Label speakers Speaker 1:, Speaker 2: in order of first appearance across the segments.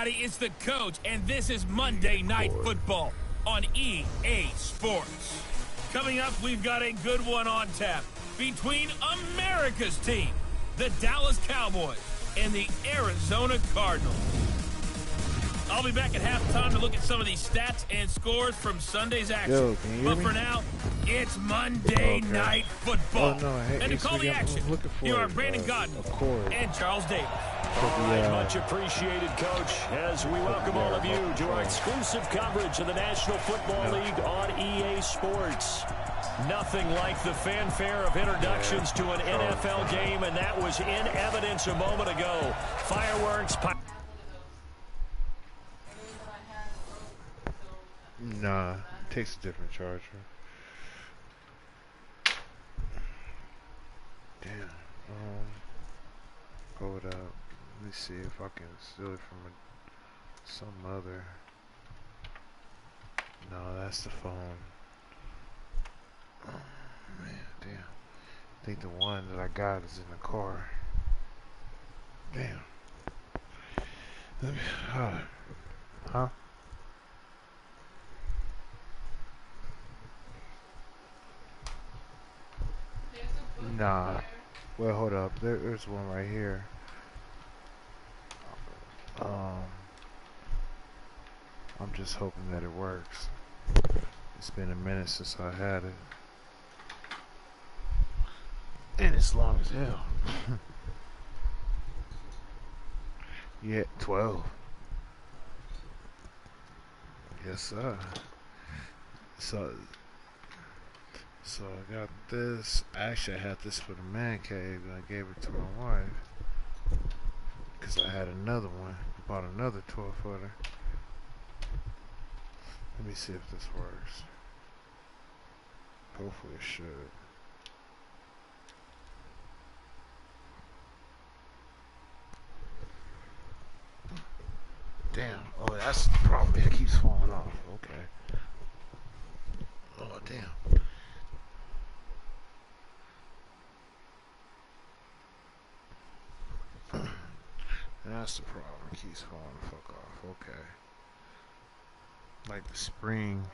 Speaker 1: everybody, it's the coach, and this is Monday Night Football on EA Sports. Coming up, we've got a good one on tap between America's team, the Dallas Cowboys, and the Arizona Cardinals. I'll be back at halftime to look at some of these stats and scores from Sunday's action. But for now, it's Monday Night Football. And to call the action, here are Brandon Godden and Charles Davis.
Speaker 2: All right, much appreciated, Coach, as we welcome all of you to our exclusive coverage of the National Football League on EA Sports. Nothing like the fanfare of introductions to an NFL game, and that was in evidence a moment ago. Fireworks.
Speaker 3: Nah, it takes a different charger. Damn. Hold up. Let me see if I can steal it from some other. No, that's the phone. Oh man, damn. I think the one that I got is in the car. Damn. Let me. Huh? Nah. Well, hold up. There's one right here. I'm just hoping that it works. It's been a minute since I had it. And it's long as hell. Yeah, 12. Yes, sir. So I got this. Actually, I had this for the man cave, and I gave it to my wife because I had another one. I bought another 12-footer. Let me see if this works. Hopefully it should. Damn. Oh, that's the problem. It keeps falling off. Okay. Oh, damn. That's the problem. It keeps falling the fuck off. Okay. Like the spring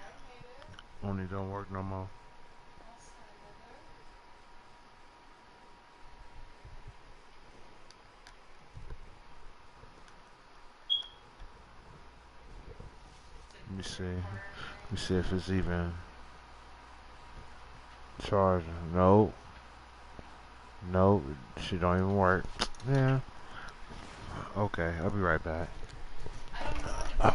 Speaker 3: only don't work no more. Let me see. Let me see if it's even charging. Nope. Nope. Shit don't even work. Yeah. Okay, I'll be right back. Oh.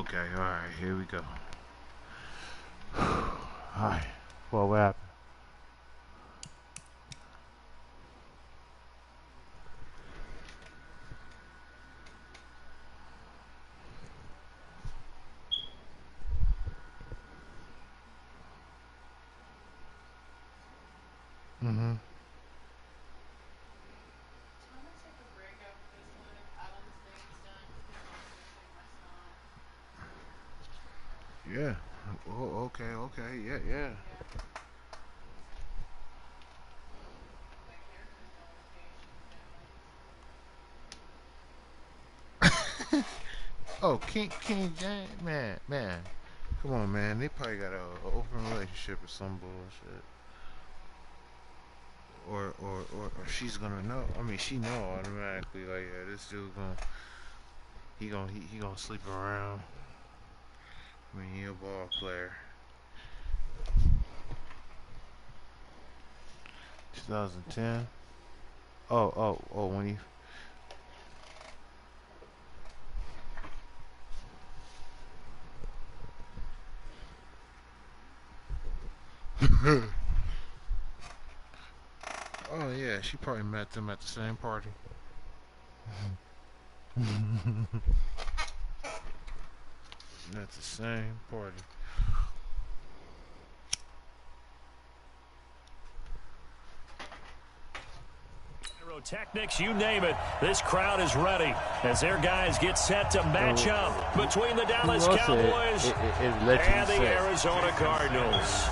Speaker 3: Okay, alright, here we go. Alright. Well, what happened? Mm-hmm. Yeah. Oh, okay, okay. Yeah, yeah. Oh, King James, man. Come on, man. They probably got a open relationship or some bullshit. Or she's gonna know. I mean, she know automatically. Like, yeah, this dude he gonna sleep around. I mean, he a ball player. 2010. Oh, when he. Oh yeah, she probably met them at the same party. At the same party.
Speaker 2: Pyrotechnics, you name it. This crowd is ready as their guys get set to match up between the Dallas Cowboys and the Arizona Cardinals.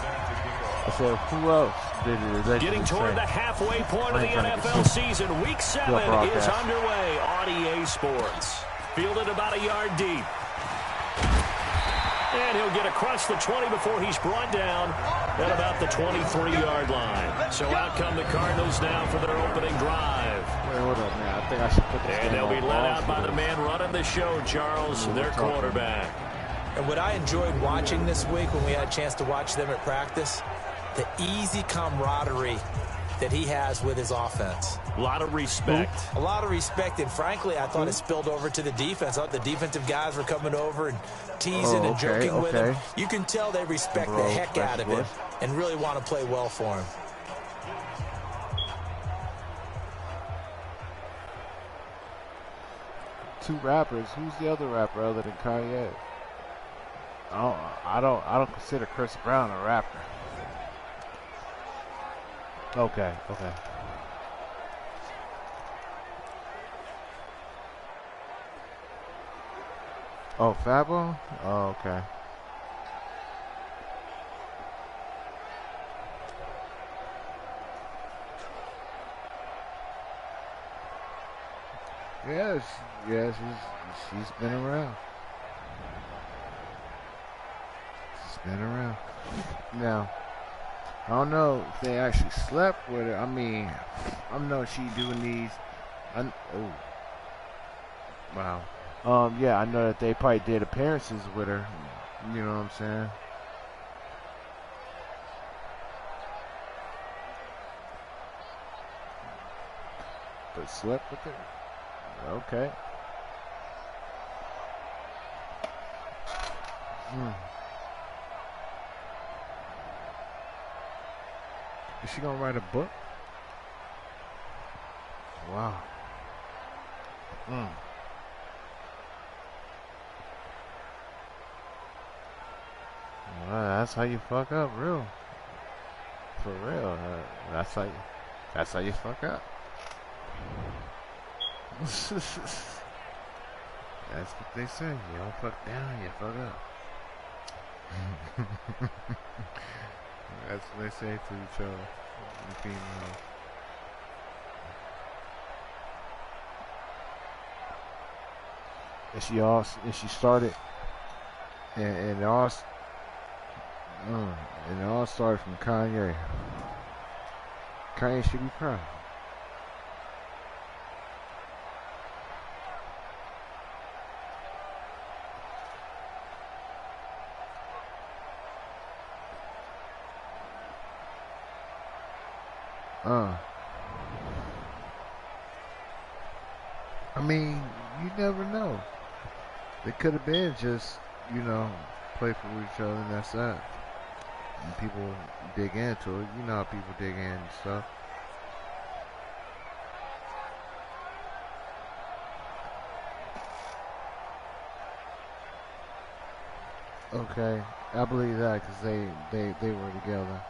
Speaker 3: I said, who else did it?
Speaker 2: Getting toward the halfway point of the NFL season, Week 7 is underway on EA Sports. Fielded about a yard deep. And he'll get across the 20 before he's brought down at about the 23-yard line. So out come the Cardinals now for their opening drive.
Speaker 3: Wait, hold up, man. I think I should put this
Speaker 2: And they'll be led out by the man running the show, Charles, their quarterback.
Speaker 4: And what I enjoyed watching this week when we had a chance to watch them at practice, the easy camaraderie that he has with his offense.
Speaker 2: A lot of respect.
Speaker 4: A lot of respect, and frankly, I thought it spilled over to the defense. I thought the defensive guys were coming over and teasing and joking with him. You can tell they respect the heck out of him and really want to play well for him.
Speaker 3: Two rappers. Who's the other rapper other than Kanye? I don't consider Chris Brown a rapper. Okay. Oh, Fabo? Oh, okay. Yes, she's been around. She's been around. Now, I don't know if they actually slept with her. I mean, I know she doing these. Oh, wow. Yeah, I know that they probably did appearances with her. You know what I'm saying? But slept with her? Okay. Is she gonna write a book? Wow. Well, that's how you fuck up, real. For real. That's how you fuck up. That's what they say. You don't fuck down, you fuck up. That's what they say to each other. The females. And she started, and it all started from Kanye. Kanye should be proud. I mean, you never know. It could have been just you know, play for each other, and that's that. And people dig into it. You know how people dig in and stuff. Okay, I believe that because they were together.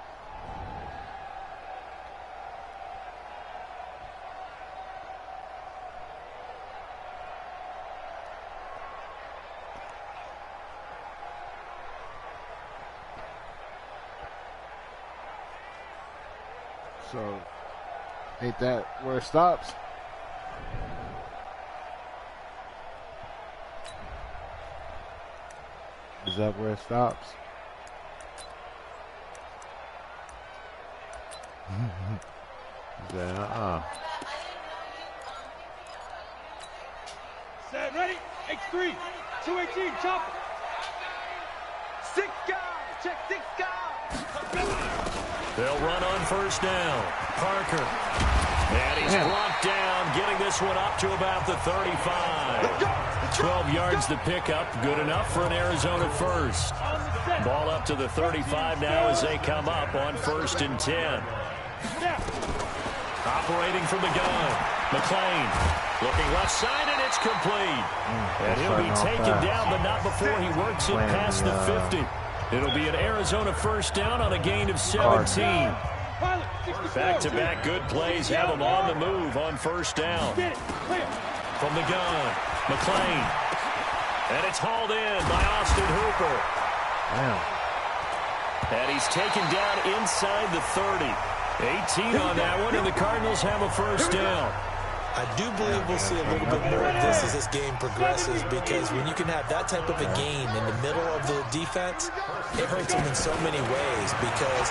Speaker 3: So, ain't that where it stops? Is that where it stops? Is that
Speaker 5: Set, ready? X3, 218, chopper. 6 guys, check 6 guys.
Speaker 2: They'll run on first down. Parker. And he's brought down, getting this one up to about the 35. 12 yards to pick up. Good enough for an Arizona first. Ball up to the 35 now as they come up on 1st and 10. Operating from the gun. McLean looking left side, and it's complete. And he'll be taken down, but not before he works it past the 50. It'll be an Arizona first down on a gain of 17. Back-to-back good plays have him on the move on first down. From the gun, McLean. And it's hauled in by Austin Hooper. And he's taken down inside the 30. 18 on that one, and the Cardinals have a first down.
Speaker 4: I do believe we'll see a little bit more of this as this game progresses, because when you can have that type of a gain in the middle of the defense, it hurts them in so many ways, because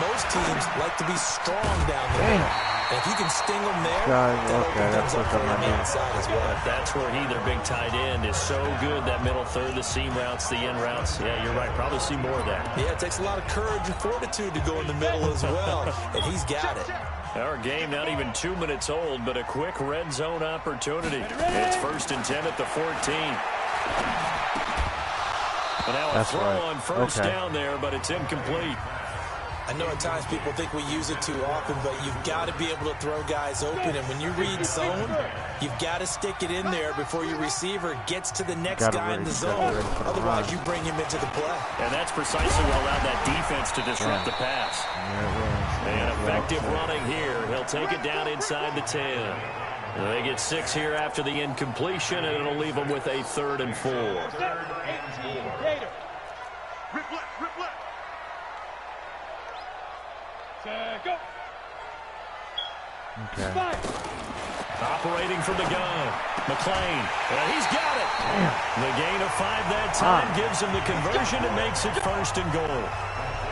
Speaker 4: most teams like to be strong down the middle. And if you can sting them there, that opens up for them on the inside as well.
Speaker 2: That's where their big tight end, is so good, that middle third, the seam routes, the in routes. Yeah, you're right. Probably see more of that.
Speaker 4: Yeah, it takes a lot of courage and fortitude to go in the middle as well, and he's got it.
Speaker 2: Our game not even 2 minutes old, but a quick red zone opportunity. It's 1st and 10 at the 14. And now a throw on first down there, but it's incomplete.
Speaker 4: I know at times people think we use it too often, but you've got to be able to throw guys open. And when you read zone, you've got to stick it in there before your receiver gets to the next guy in the zone. Otherwise, you bring him into the play.
Speaker 2: And that's precisely what allowed that defense to disrupt the pass. And effective running here. He'll take it down inside the 10. They get 6 here after the incompletion, and it'll leave them with a 3rd and 4.
Speaker 5: Go.
Speaker 3: Okay.
Speaker 2: Operating from the gun, McLean. He's got it. The gain of 5 that time gives him the conversion and makes it 1st and goal.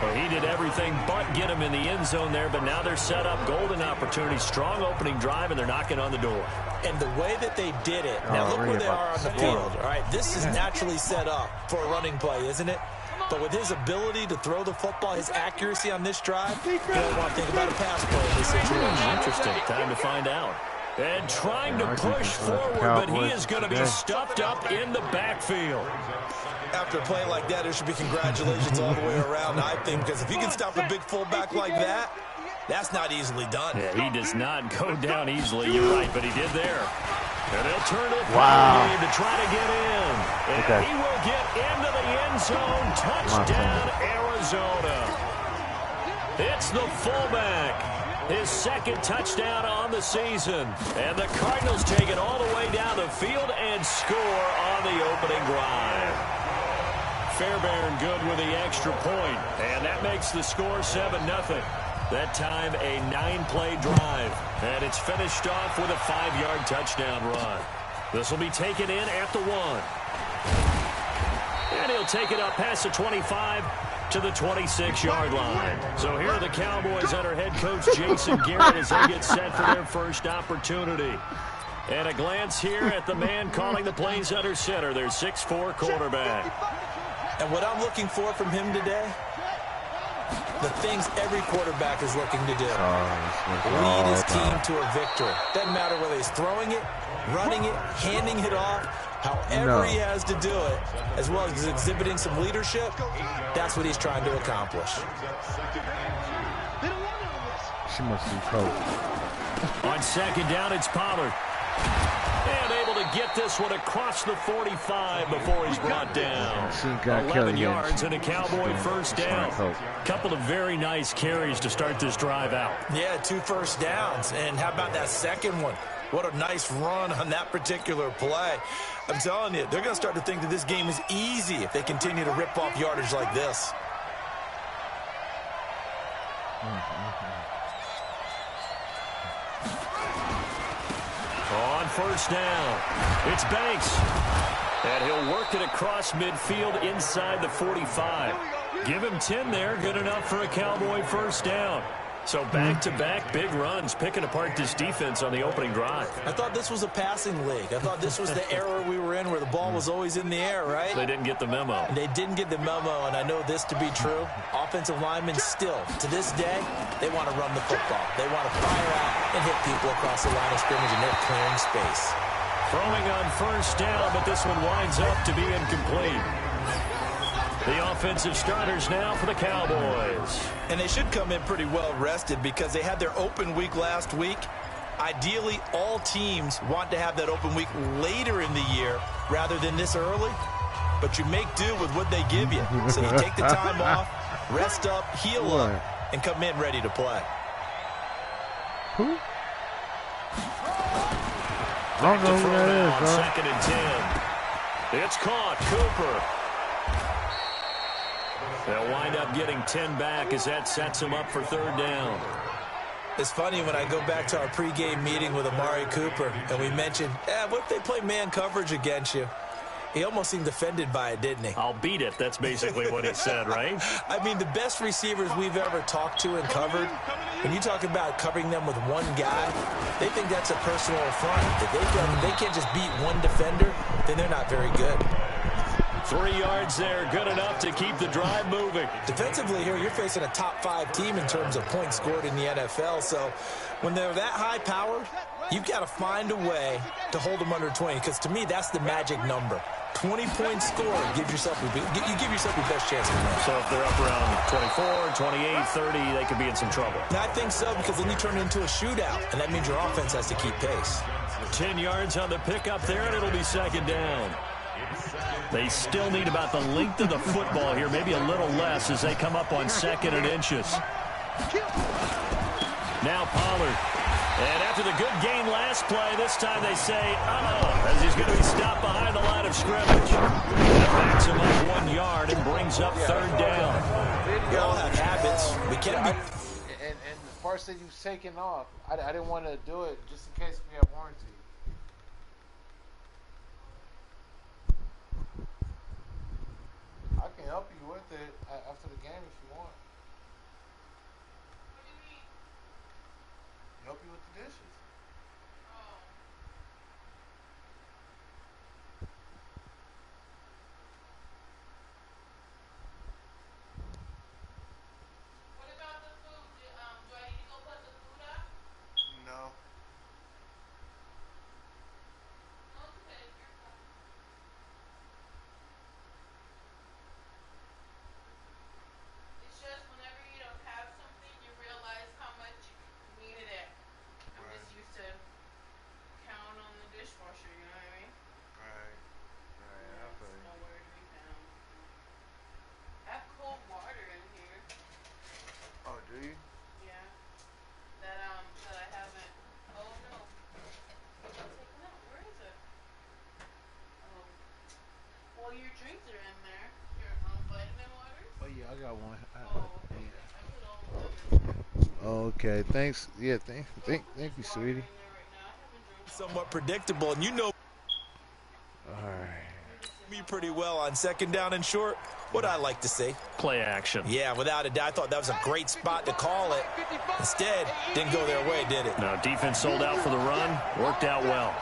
Speaker 2: Well, he did everything but get him in the end zone there, but now they're set up. Golden opportunity, strong opening drive, and they're knocking on the door.
Speaker 4: And the way that they did it, now look where they are on the field. All right, this is naturally set up for a running play, isn't it? But with his ability to throw the football, his accuracy on this drive, you don't want to think about a pass play in this situation.
Speaker 2: Interesting. Time to find out. And trying to push forward, but he is going to be stuffed up in the backfield.
Speaker 4: After a play like that, there should be congratulations all the way around, I think, because if you can stop a big fullback like that, that's not easily done.
Speaker 2: Yeah, he does not go down easily. You're right, but he did there. And he'll turn it to try to get in. And he will get into the end zone. Touchdown, Arizona. It's the fullback. His 2nd touchdown on the season. And the Cardinals take it all the way down the field and score on the opening drive. Fairbairn good with the extra point. And that makes the score 7-0. That time a 9-play drive. And it's finished off with a 5-yard touchdown run. This will be taken in at the 1. And he'll take it up past the 25 to the 26-yard line. So here are the Cowboys under head coach Jason Garrett as they get set for their first opportunity. And a glance here at the man calling the plays under center, their 6'4" quarterback.
Speaker 4: And what I'm looking for from him today The things every quarterback is looking to do. Lead his team to a victory. Doesn't matter whether he's throwing it, running it, handing it off, however he has to do it, as well as exhibiting some leadership, that's what he's trying to accomplish.
Speaker 3: She must be cold.
Speaker 2: On second down, it's Pollard. And able to get this one across the 45 before he's brought down. 11 yards and a Cowboy first down. Couple of very nice carries to start this drive out.
Speaker 4: Yeah, 2 first downs. And how about that second one? What a nice run on that particular play. I'm telling you, they're going to start to think that this game is easy if they continue to rip off yardage like this.
Speaker 2: On first down, it's Banks. And he'll work it across midfield inside the 45. Give him 10 there, good enough for a Cowboy first down. So back-to-back big runs, picking apart this defense on the opening drive.
Speaker 4: I thought this was a passing league. I thought this was the era we were in where the ball was always in the air, right?
Speaker 2: They didn't get the memo.
Speaker 4: They didn't get the memo, and I know this to be true. Offensive linemen still, to this day, they want to run the football. They want to fire out and hit people across the line of scrimmage, and they're clearing space.
Speaker 2: Throwing on first down, but this one winds up to be incomplete. The offensive starters now for the Cowboys.
Speaker 4: And they should come in pretty well rested because they had their open week last week. Ideally, all teams want to have that open week later in the year rather than this early. But you make do with what they give you. So you take the time off, rest up, heal up, and come in ready to play.
Speaker 3: Who? I don't know who that is,
Speaker 2: Second and 10. It's caught. Cooper. They'll wind up getting 10 back as that sets them up for third down.
Speaker 4: It's funny when I go back to our pregame meeting with Amari Cooper and we mentioned, what if they play man coverage against you? He almost seemed offended by it, didn't he?
Speaker 2: I'll beat it. That's basically what he said, right?
Speaker 4: I mean, the best receivers we've ever talked to and covered, when you talk about covering them with one guy, they think that's a personal affront. If they can't just beat one defender, then they're not very good.
Speaker 2: 3 yards there, good enough to keep the drive moving.
Speaker 4: Defensively here, you're facing a top-5 team in terms of points scored in the NFL, so when they're that high-powered, you've got to find a way to hold them under 20, because to me, that's the magic number. 20-point score, you give yourself your best chance to win.
Speaker 2: So if they're up around 24, 28, 30, they could be in some trouble.
Speaker 4: I think so, because then you turn it into a shootout, and that means your offense has to keep pace.
Speaker 2: 10 yards on the pickup there, and it'll be second down. They still need about the length of the football here, maybe a little less as they come up on second and inches. Now Pollard. And after the good gain last play, this time they say, as he's going to be stopped behind the line of scrimmage. That backs him up 1 yard and brings up third down.
Speaker 4: We all have habits. We can't be...
Speaker 3: And the parts that you've taken off, I didn't want to do it just in case we have warranty. I can help you with it after the game if you want.
Speaker 6: What do you mean?
Speaker 3: Help you with the dishes.
Speaker 6: Oh. What about the food? Do I need to go put the food up?
Speaker 3: No.
Speaker 6: No, it's okay. You're fine. It's just whenever you don't have something, you realize how much you needed it. I'm just used to counting on the dishwasher, you know what I mean?
Speaker 3: Right. I feel
Speaker 6: It's
Speaker 3: you.
Speaker 6: nowhere to be found. I have cold water in here.
Speaker 3: Oh, do you?
Speaker 6: Yeah. That I haven't. Oh no. It's taken out. Where is it? Oh. Well, your drinks are in there. Your vitamin waters.
Speaker 3: Oh yeah, I got one.
Speaker 6: Oh, okay. I put all of them in there.
Speaker 3: Oh, okay. Thanks. Yeah, thank you, sweetie.
Speaker 6: In there right now. I haven't drunk.
Speaker 4: somewhat predictable, and you know me pretty well on second down and short. What I like to see.
Speaker 2: Play action.
Speaker 4: Yeah, without a doubt, I thought that was a great spot to call it. Instead, didn't go their way, did it?
Speaker 2: No, defense sold out for the run. Worked out well.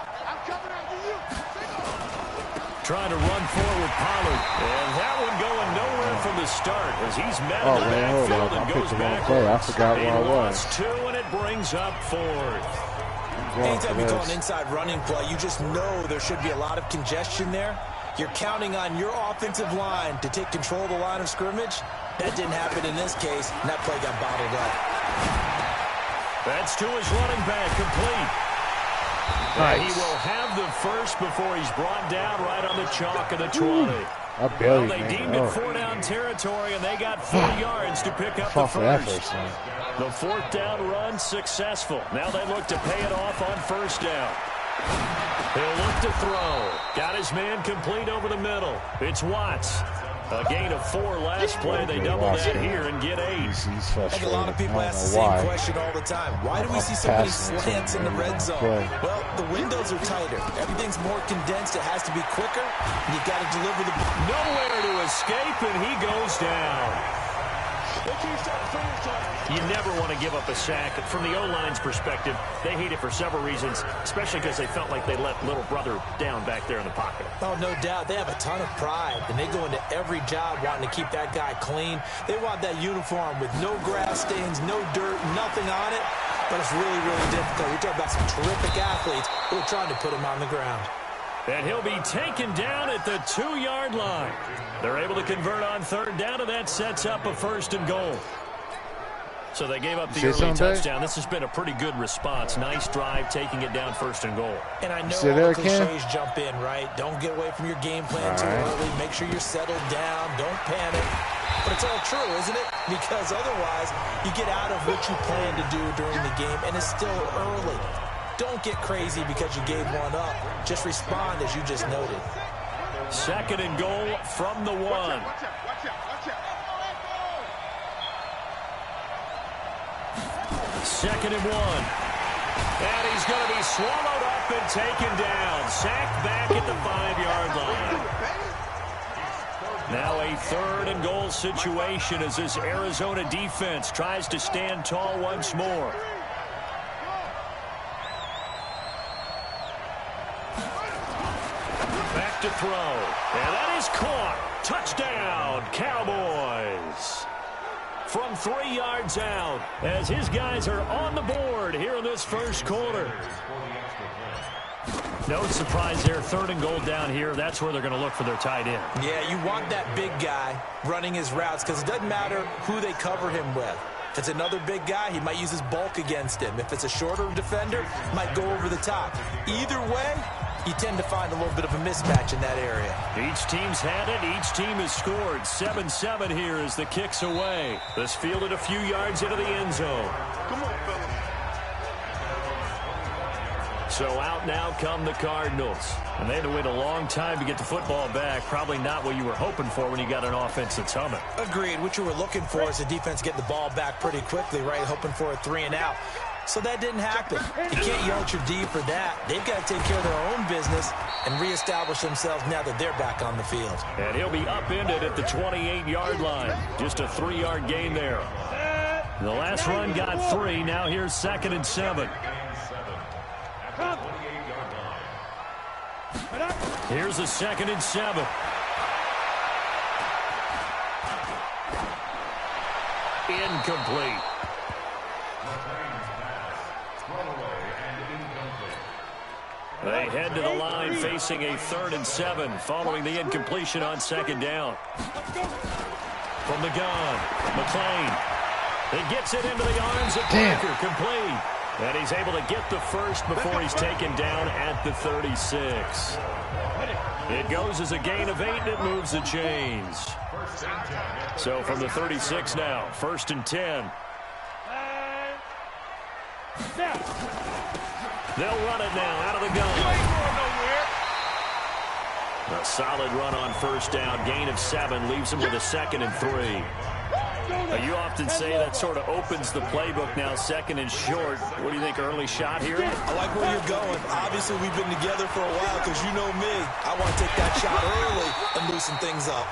Speaker 2: trying to run forward Pollard. And that one going nowhere from the start as he's met in the backfield and goes backwards.
Speaker 3: I forgot where I was.
Speaker 2: 2, and it brings up 4th.
Speaker 4: Anytime you call an inside running play, you just know there should be a lot of congestion there. You're counting on your offensive line to take control of the line of scrimmage. That didn't happen in this case, and that play got bottled up.
Speaker 2: That's to his running back, complete. Nice. He will have the first before he's brought down right on the chalk of the 20. Well, they deemed it 4-down territory, and they got 4 yards to pick up the first. The 4th down run successful. Now they look to pay it off on 1st down. He'll look to throw. Got his man complete over the middle. It's Watts. A gain of 4 last play. They double that here and get 8.
Speaker 4: I think a lot of people ask the same question all the time. Why do we see so many slants in the red zone? Well, the windows are tighter. Everything's more condensed. It has to be quicker. And you've got to deliver the ball.
Speaker 2: Nowhere to escape, and he goes down. You never want to give up a sack. From the O-line's perspective, they hate it for several reasons, especially because they felt like they let little brother down back there in the pocket.
Speaker 4: Oh, no doubt. They have a ton of pride, and they go into every job wanting to keep that guy clean. They want that uniform with no grass stains, no dirt, nothing on it. But it's really, really difficult. We're talking about some terrific athletes who are trying to put him on the ground.
Speaker 2: And he'll be taken down at the 2-yard line. They're able to convert on 3rd down, and that sets up a 1st and goal. So they gave up the early touchdown. This has been a pretty good response. Nice drive, taking it down 1st and goal.
Speaker 4: And I know all the cliches jump in, right? Don't get away from your game plan too early. Make sure you're settled down. Don't panic. But it's all true, isn't it? Because otherwise, you get out of what you plan to do during the game, and it's still early. Don't get crazy because you gave one up. Just respond as you just noted.
Speaker 2: 2nd and goal from the 1. Second and 1. And he's going to be swallowed up and taken down. Sacked back at the 5-yard line. Now a 3rd and goal situation as this Arizona defense tries to stand tall once more. Back to throw. And that is caught. Touchdown, Cowboys. From 3 yards out as his guys are on the board here in this 1st quarter. No surprise there. 3rd and goal down here. That's where they're going to look for their tight end.
Speaker 4: Yeah, you want that big guy running his routes because it doesn't matter who they cover him with. If it's another big guy, he might use his bulk against him. If it's a shorter defender, he might go over the top. Either way, you tend to find a little bit of a mismatch in that area.
Speaker 2: Each team's had it. Each team has scored. 7-7 here as the kick's away. This fielded a few yards into the end zone.
Speaker 5: Come on, fellas.
Speaker 2: So out now come the Cardinals. And they had to wait a long time to get the football back. Probably not what you were hoping for when you got an offense that's humming.
Speaker 4: Agreed. What you were looking for is the defense getting the ball back pretty quickly, right? Hoping for a 3 and out. So that didn't happen. You can't yell at your D for that. They've got to take care of their own business and reestablish themselves now that they're back on the field.
Speaker 2: And he'll be upended at the 28-yard line. Just a 3-yard gain there. The last run got 3. Now here's 2nd and 7. Here's a 2nd and 7. Incomplete. They head to the line facing a 3rd and 7 following the incompletion on 2nd down. From the gun, McClain. He gets it into the arms of Parker, complete. And he's able to get the first before he's taken down at the 36. It goes as a gain of 8, and it moves the chains. So from the 36 now, 1st and 10. They'll run it now out of the gun. A solid run on 1st down. Gain of 7 leaves him with a 2nd and 3. You often say that sort of opens the playbook now, 2nd and short. What do you think, early shot here?
Speaker 4: I like where you're going. Obviously, we've been together for a while because you know me. I want to take that shot early and loosen things up.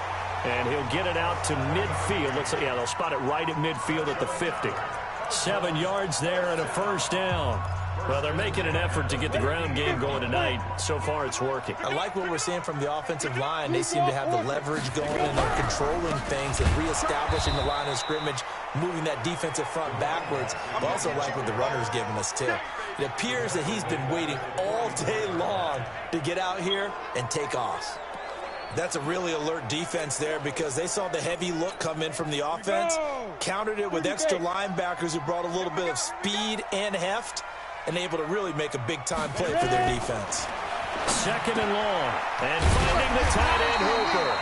Speaker 2: And he'll get it out to midfield. Looks like, yeah, they'll spot it right at midfield at the 50. 7 yards there and a 1st down. Well, they're making an effort to get the ground game going tonight. So far, it's working.
Speaker 4: I like what we're seeing from the offensive line. They seem to have the leverage going, and they're controlling things and reestablishing the line of scrimmage, moving that defensive front backwards. I also like what the runner's giving us, too. It appears that he's been waiting all day long to get out here and take off. That's a really alert defense there because they saw the heavy look come in from the offense, countered it with extra linebackers who brought a little bit of speed and heft, and able to really make a big-time play for their defense.
Speaker 2: Second and long, and finding the tight end Hooper.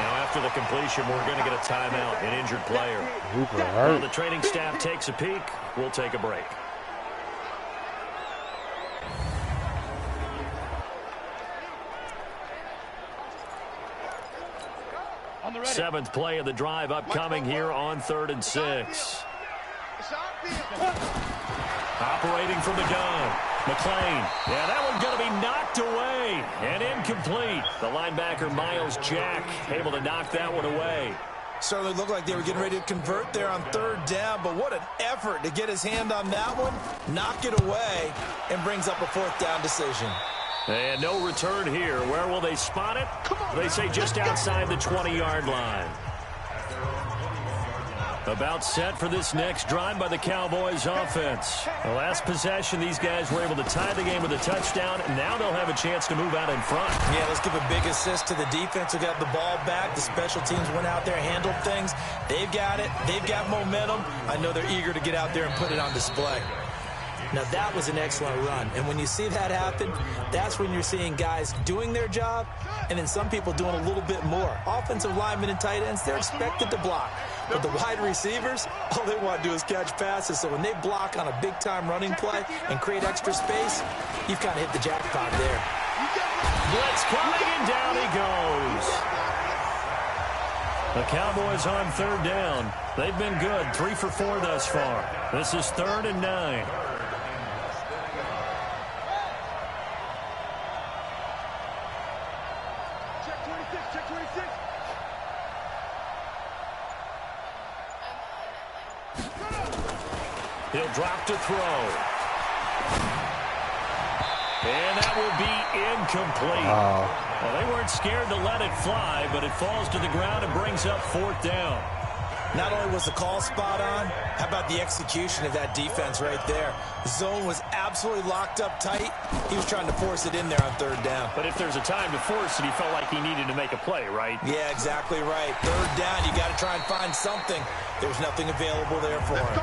Speaker 2: Now, after the completion, we're going to get a timeout, an injured player.
Speaker 3: Hooper
Speaker 2: While
Speaker 3: hurt.
Speaker 2: the training staff takes a peek, we'll take a break. Seventh play of the drive upcoming here on 3rd and 6. Operating from the gun. McLean. Yeah, that one's going to be knocked away and incomplete. The linebacker, Miles Jack, able to knock that one away.
Speaker 4: Certainly looked like they were getting ready to convert there on 3rd down, but what an effort to get his hand on that one, knock it away, and brings up a 4th down decision.
Speaker 2: And no return here. Where will they spot it? They say just outside the 20-yard line. About set for this next drive by the Cowboys offense. The last possession, these guys were able to tie the game with a touchdown, and now they'll have a chance to move out in front.
Speaker 4: Yeah, let's give a big assist to the defense who got the ball back. The special teams went out there, handled things. They've got it. They've got momentum. I know they're eager to get out there and put it on display. Now, that was an excellent run. And when you see that happen, that's when you're seeing guys doing their job and then some people doing a little bit more. Offensive linemen and tight ends, they're expected to block. But the wide receivers, all they want to do is catch passes. So when they block on a big-time running play and create extra space, you've kind of hit the jackpot there.
Speaker 2: Blitz coming, and down he goes. The Cowboys on 3rd down. They've been good, 3 for 4 thus far. This is 3rd and 9. He'll drop to throw. And that will be incomplete. Well, they weren't scared to let it fly, but it falls to the ground and brings up 4th down.
Speaker 4: Not only was the call spot on, how about the execution of that defense right there? The zone was absolutely locked up tight. He was trying to force it in there on 3rd down.
Speaker 2: But if there's a time to force it, he felt like he needed to make a play, right?
Speaker 4: Yeah, exactly right. 3rd down, you got to try and find something. There's nothing available there for him.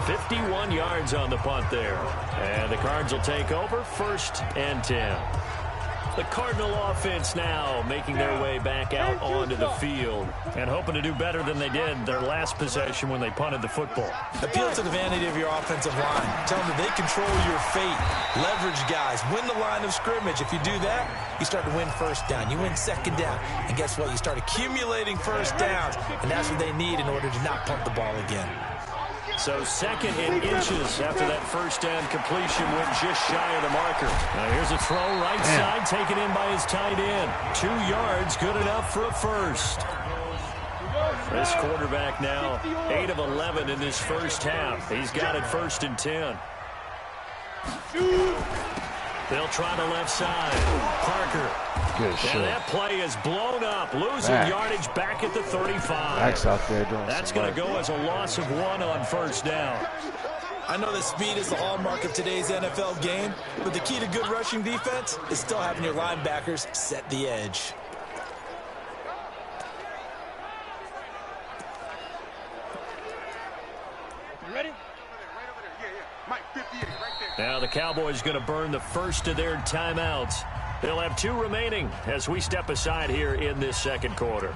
Speaker 2: 51 yards on the punt there. And the Cards will take over, 1st and 10. The Cardinal offense now making their way back out onto the field and hoping to do better than they did their last possession when they punted the football.
Speaker 4: Appeal to the vanity of your offensive line. Tell them that they control your fate. Leverage guys. Win the line of scrimmage. If you do that, you start to win 1st down. You win 2nd down. And guess what? You start accumulating 1st downs. And that's what they need in order to not punt the ball again.
Speaker 2: So 2nd and inches after that 1st down completion went just shy of the marker. Now here's a throw right side taken in by his tight end. 2 yards, good enough for a 1st. This quarterback now 8 of 11 in this 1st half. He's got it 1st and 10. They'll try the left side. Parker.
Speaker 3: Good shit.
Speaker 2: And that play is blown up. Losing yardage back at the 35.
Speaker 3: Max out there doing
Speaker 2: That's going to go as a loss of 1 on 1st down.
Speaker 4: I know that speed is the hallmark of today's NFL game, but the key to good rushing defense is still having your linebackers set the edge.
Speaker 5: You ready?
Speaker 2: Now the Cowboys going to burn the 1st of their timeouts. They'll have 2 remaining as we step aside here in this 2nd quarter.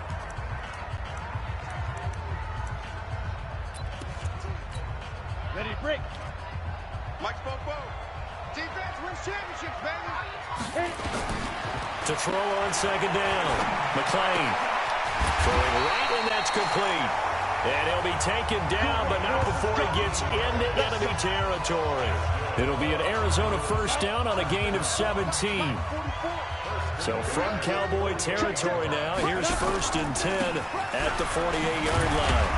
Speaker 5: Ready to break. Mike Bobo. Defense wins championships, baby.
Speaker 2: To throw on 2nd down. McLean throwing right, and that's complete. And he'll be taken down, but not before he gets into enemy territory. It'll be an Arizona 1st down on a gain of 17. So from Cowboy territory now, here's 1st and 10 at the 48-yard line.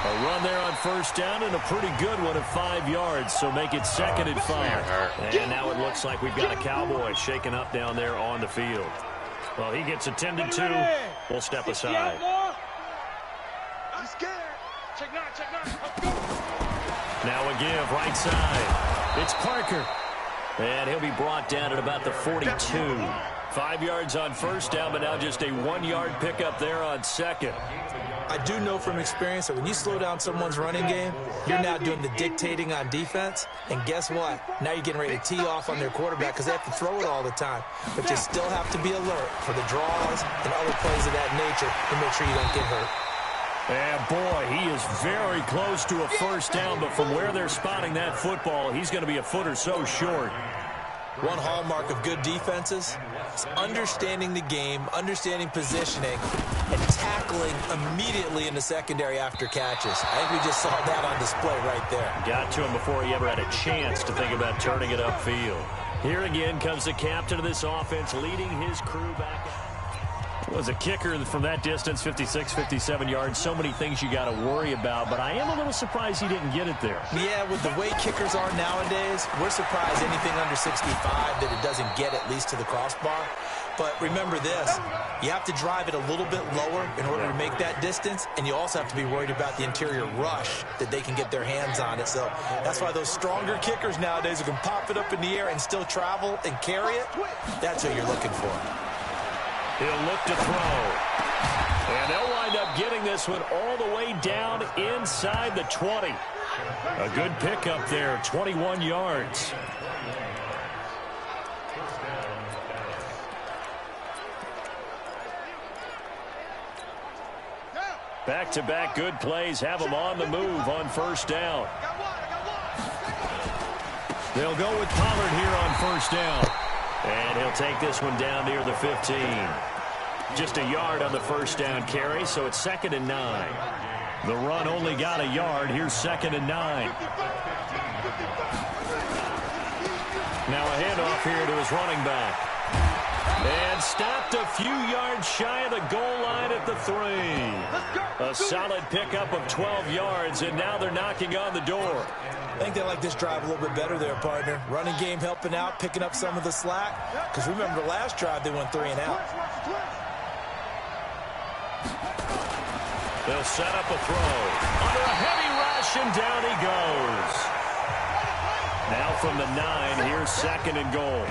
Speaker 2: A run there on first down and a pretty good one at 5 yards, so make it 2nd and 5. And now it looks like we've got a Cowboy shaking up down there on the field. Well, he gets attended to. We'll step aside.
Speaker 5: I'm scared. Check 9, check 9.
Speaker 2: Now a give, right side. It's Parker. And he'll be brought down at about the 42. 5 yards on first down, but now just a 1-yard pickup there on second.
Speaker 4: I do know from experience that when you slow down someone's running game, you're now doing the dictating on defense. And guess what? Now you're getting ready to tee off on their quarterback because they have to throw it all the time. But you still have to be alert for the draws and other plays of that nature to make sure you don't get hurt.
Speaker 2: And boy, he is very close to a first down, but from where they're spotting that football, he's going to be a foot or so short.
Speaker 4: One hallmark of good defenses is understanding the game, understanding positioning, and tackling immediately in the secondary after catches. I think we just saw that on display right there.
Speaker 2: Got to him before he ever had a chance to think about turning it upfield. Here again comes the captain of this offense, leading his crew back out. Was a kicker from that distance, 56, 57 yards. So many things you got to worry about, but I am a little surprised he didn't get it there.
Speaker 4: Yeah, with the way kickers are nowadays, we're surprised anything under 65 that it doesn't get at least to the crossbar. But remember this, you have to drive it a little bit lower in order to make that distance, and you also have to be worried about the interior rush that they can get their hands on it. So that's why those stronger kickers nowadays who can pop it up in the air and still travel and carry it, that's what you're looking for.
Speaker 2: He'll look to throw. And they'll wind up getting this one all the way down inside the 20. A good pickup there, 21 yards. Back-to-back good plays have them on the move on first down. They'll go with Pollard here on first down. And he'll take this one down near the 15. Just a yard on the first down carry, so it's 2nd and 9. The run only got a yard. Here's 2nd and 9. Now a handoff here to his running back. And stopped a few yards shy of the goal line at the 3. A solid pickup of 12 yards, and now they're knocking on the door.
Speaker 4: I think they like this drive a little bit better there, partner. Running game helping out, picking up some of the slack. Because remember, the last drive they went 3 and out.
Speaker 2: They'll set up a throw. Under a heavy rush, and down he goes. Now from the 9, here's 2nd and goal.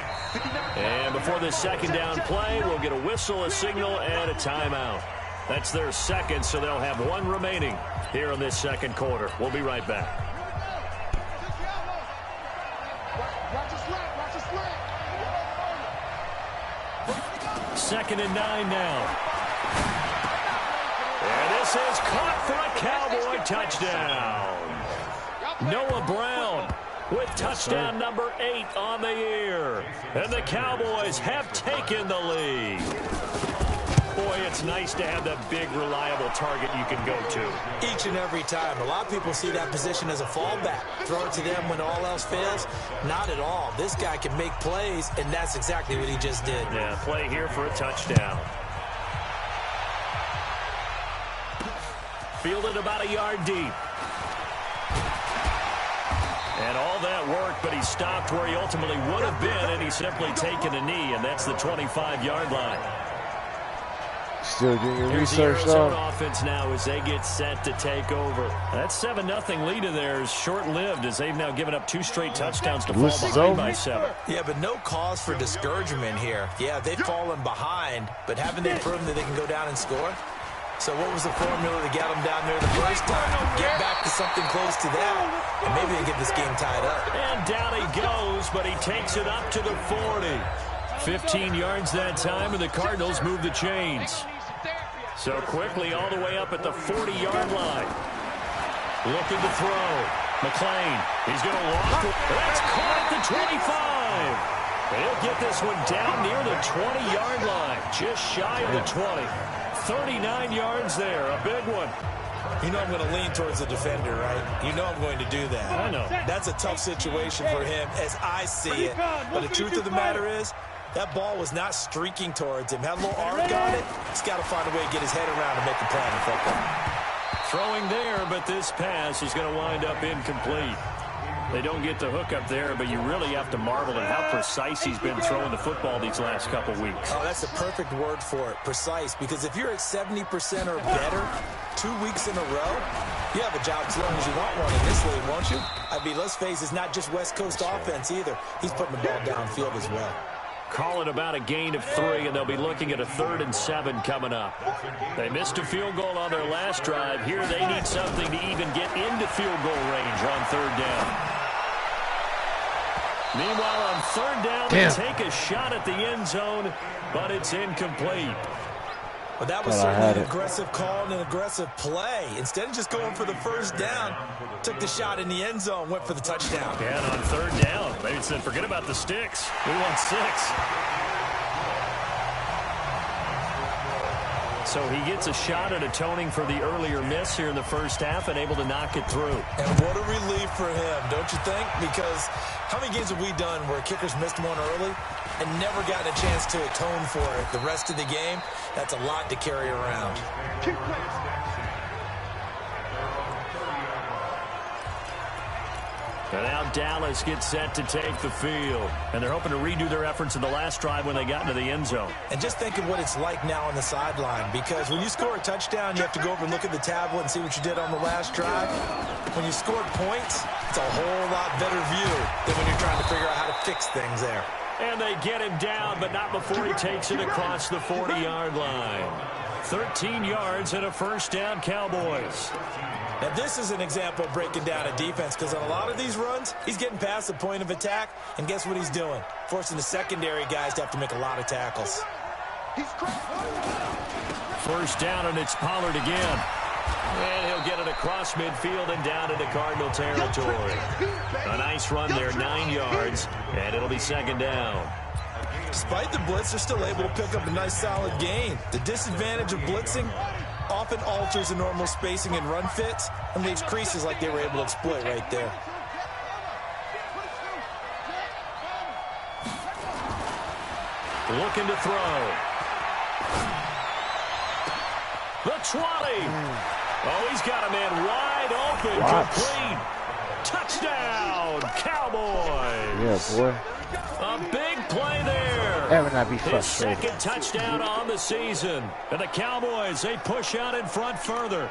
Speaker 2: And before this second down play, we'll get a whistle, a signal, and a timeout. That's their second, so they'll have one remaining here in this second quarter. We'll be right back. 2nd and 9 now. And this is caught for a Cowboy touchdown. Noah Brown with touchdown number 8 on the year. And the Cowboys have taken the lead. Boy, it's nice to have that big, reliable target you can go to.
Speaker 4: Each and every time. A lot of people see that position as a fallback. Throw it to them when all else fails. Not at all. This guy can make plays, and that's exactly what he just did.
Speaker 2: Yeah, play here for a touchdown. Fielded about a yard deep. And all that work, but he stopped where he ultimately would have been, and he's simply taken a knee, and that's the 25-yard line.
Speaker 3: Still doing your
Speaker 2: Here's
Speaker 3: research,
Speaker 2: the Arizona
Speaker 3: though.
Speaker 2: offense now as they get set to take over. That 7-0 lead of theirs short-lived as they've now given up 2 straight touchdowns to fall behind by 7.
Speaker 4: Yeah, but no cause for discouragement here. Yeah, they've fallen behind, but haven't they proven that they can go down and score? So what was the formula to get them down there the first time? Get back to something close to that, and maybe they get this game tied up.
Speaker 2: And down he goes, but he takes it up to the 40. 15 yards that time, and the Cardinals move the chains. So quickly all the way up at the 40-yard line. Looking to throw. McClain, he's going to walk. That's caught at the 25. He'll get this one down near the 20-yard line, just shy of the 20. 39 yards there, a big one.
Speaker 4: You know I'm going to lean towards the defender, right? You know I'm going to do that.
Speaker 2: I know.
Speaker 4: That's a tough situation for him as I see it. But the truth of the matter is, that ball was not streaking towards him. Had a little arc on it. He's got to find a way to get his head around and make a play in football.
Speaker 2: Throwing there, but this pass is going to wind up incomplete. They don't get the hook up there, but you really have to marvel at how precise he's been throwing the football these last couple weeks.
Speaker 4: Oh, that's the perfect word for it, precise, because if you're at 70% or better 2 weeks in a row, you have a job as long as you want one in this league, won't you? I mean, let's face it, it's not just West Coast offense either. He's putting the ball downfield as well.
Speaker 2: Call it about a gain of 3, and they'll be looking at a 3rd and 7 coming up. They missed a field goal on their last drive. Here they need something to even get into field goal range on 3rd down. Meanwhile, on 3rd down, they take a shot at the end zone, but it's incomplete.
Speaker 4: Well, that was certainly an aggressive call and an aggressive play. Instead of just going for the 1st down, took the shot in the end zone, went for the touchdown.
Speaker 2: And on 3rd down, they said, forget about the sticks. We want 6. So he gets a shot at atoning for the earlier miss here in the first half and able to knock it through.
Speaker 4: And what a relief for him, don't you think? Because how many games have we done where kickers missed one early and never gotten a chance to atone for it the rest of the game? That's a lot to carry around.
Speaker 2: And now Dallas gets set to take the field. And they're hoping to redo their efforts in the last drive when they got into the end zone.
Speaker 4: And just think of what it's like now on the sideline. Because when you score a touchdown, you have to go over and look at the tablet and see what you did on the last drive. When you scored points, it's a whole lot better view than when you're trying to figure out how to fix things there.
Speaker 2: And they get him down, but not before he takes it across the 40-yard line. 13 yards and a 1st down, Cowboys.
Speaker 4: Now, this is an example of breaking down a defense because on a lot of these runs, he's getting past the point of attack, and guess what he's doing? Forcing the secondary guys to have to make a lot of tackles.
Speaker 2: 1st down, and it's Pollard again. And he'll get it across midfield and down into Cardinal territory. A nice run there, 9 yards, and it'll be 2nd down.
Speaker 4: Despite the blitz, they're still able to pick up a nice solid gain. The disadvantage of blitzing often alters the normal spacing and run fits and leaves creases like they were able to exploit right there.
Speaker 2: Looking to throw. The 20. Oh, he's got a man wide open. Complete. Touchdown, Cowboys.
Speaker 3: Yeah, boy.
Speaker 2: A big play there.
Speaker 3: That would not be frustrating.
Speaker 2: His 2nd touchdown on the season. And the Cowboys, they push out in front further.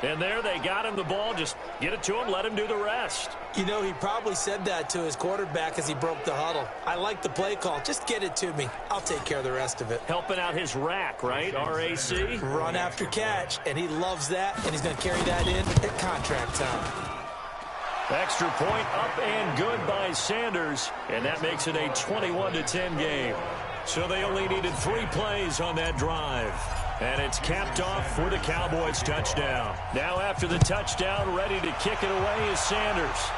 Speaker 2: And there they got him the ball. Just get it to him, let him do the rest.
Speaker 4: You know, he probably said that to his quarterback as he broke the huddle. I like the play call. Just get it to me. I'll take care of the rest of it.
Speaker 2: Helping out his rack, right? R-A-C?
Speaker 4: Run after catch. And he loves that. And he's going to carry that in at contract time.
Speaker 2: Extra point up and good by Sanders, and that makes it a 21-10 game. So they only needed 3 plays on that drive. And it's capped off for the Cowboys touchdown. Now after the touchdown, ready to kick it away is Sanders.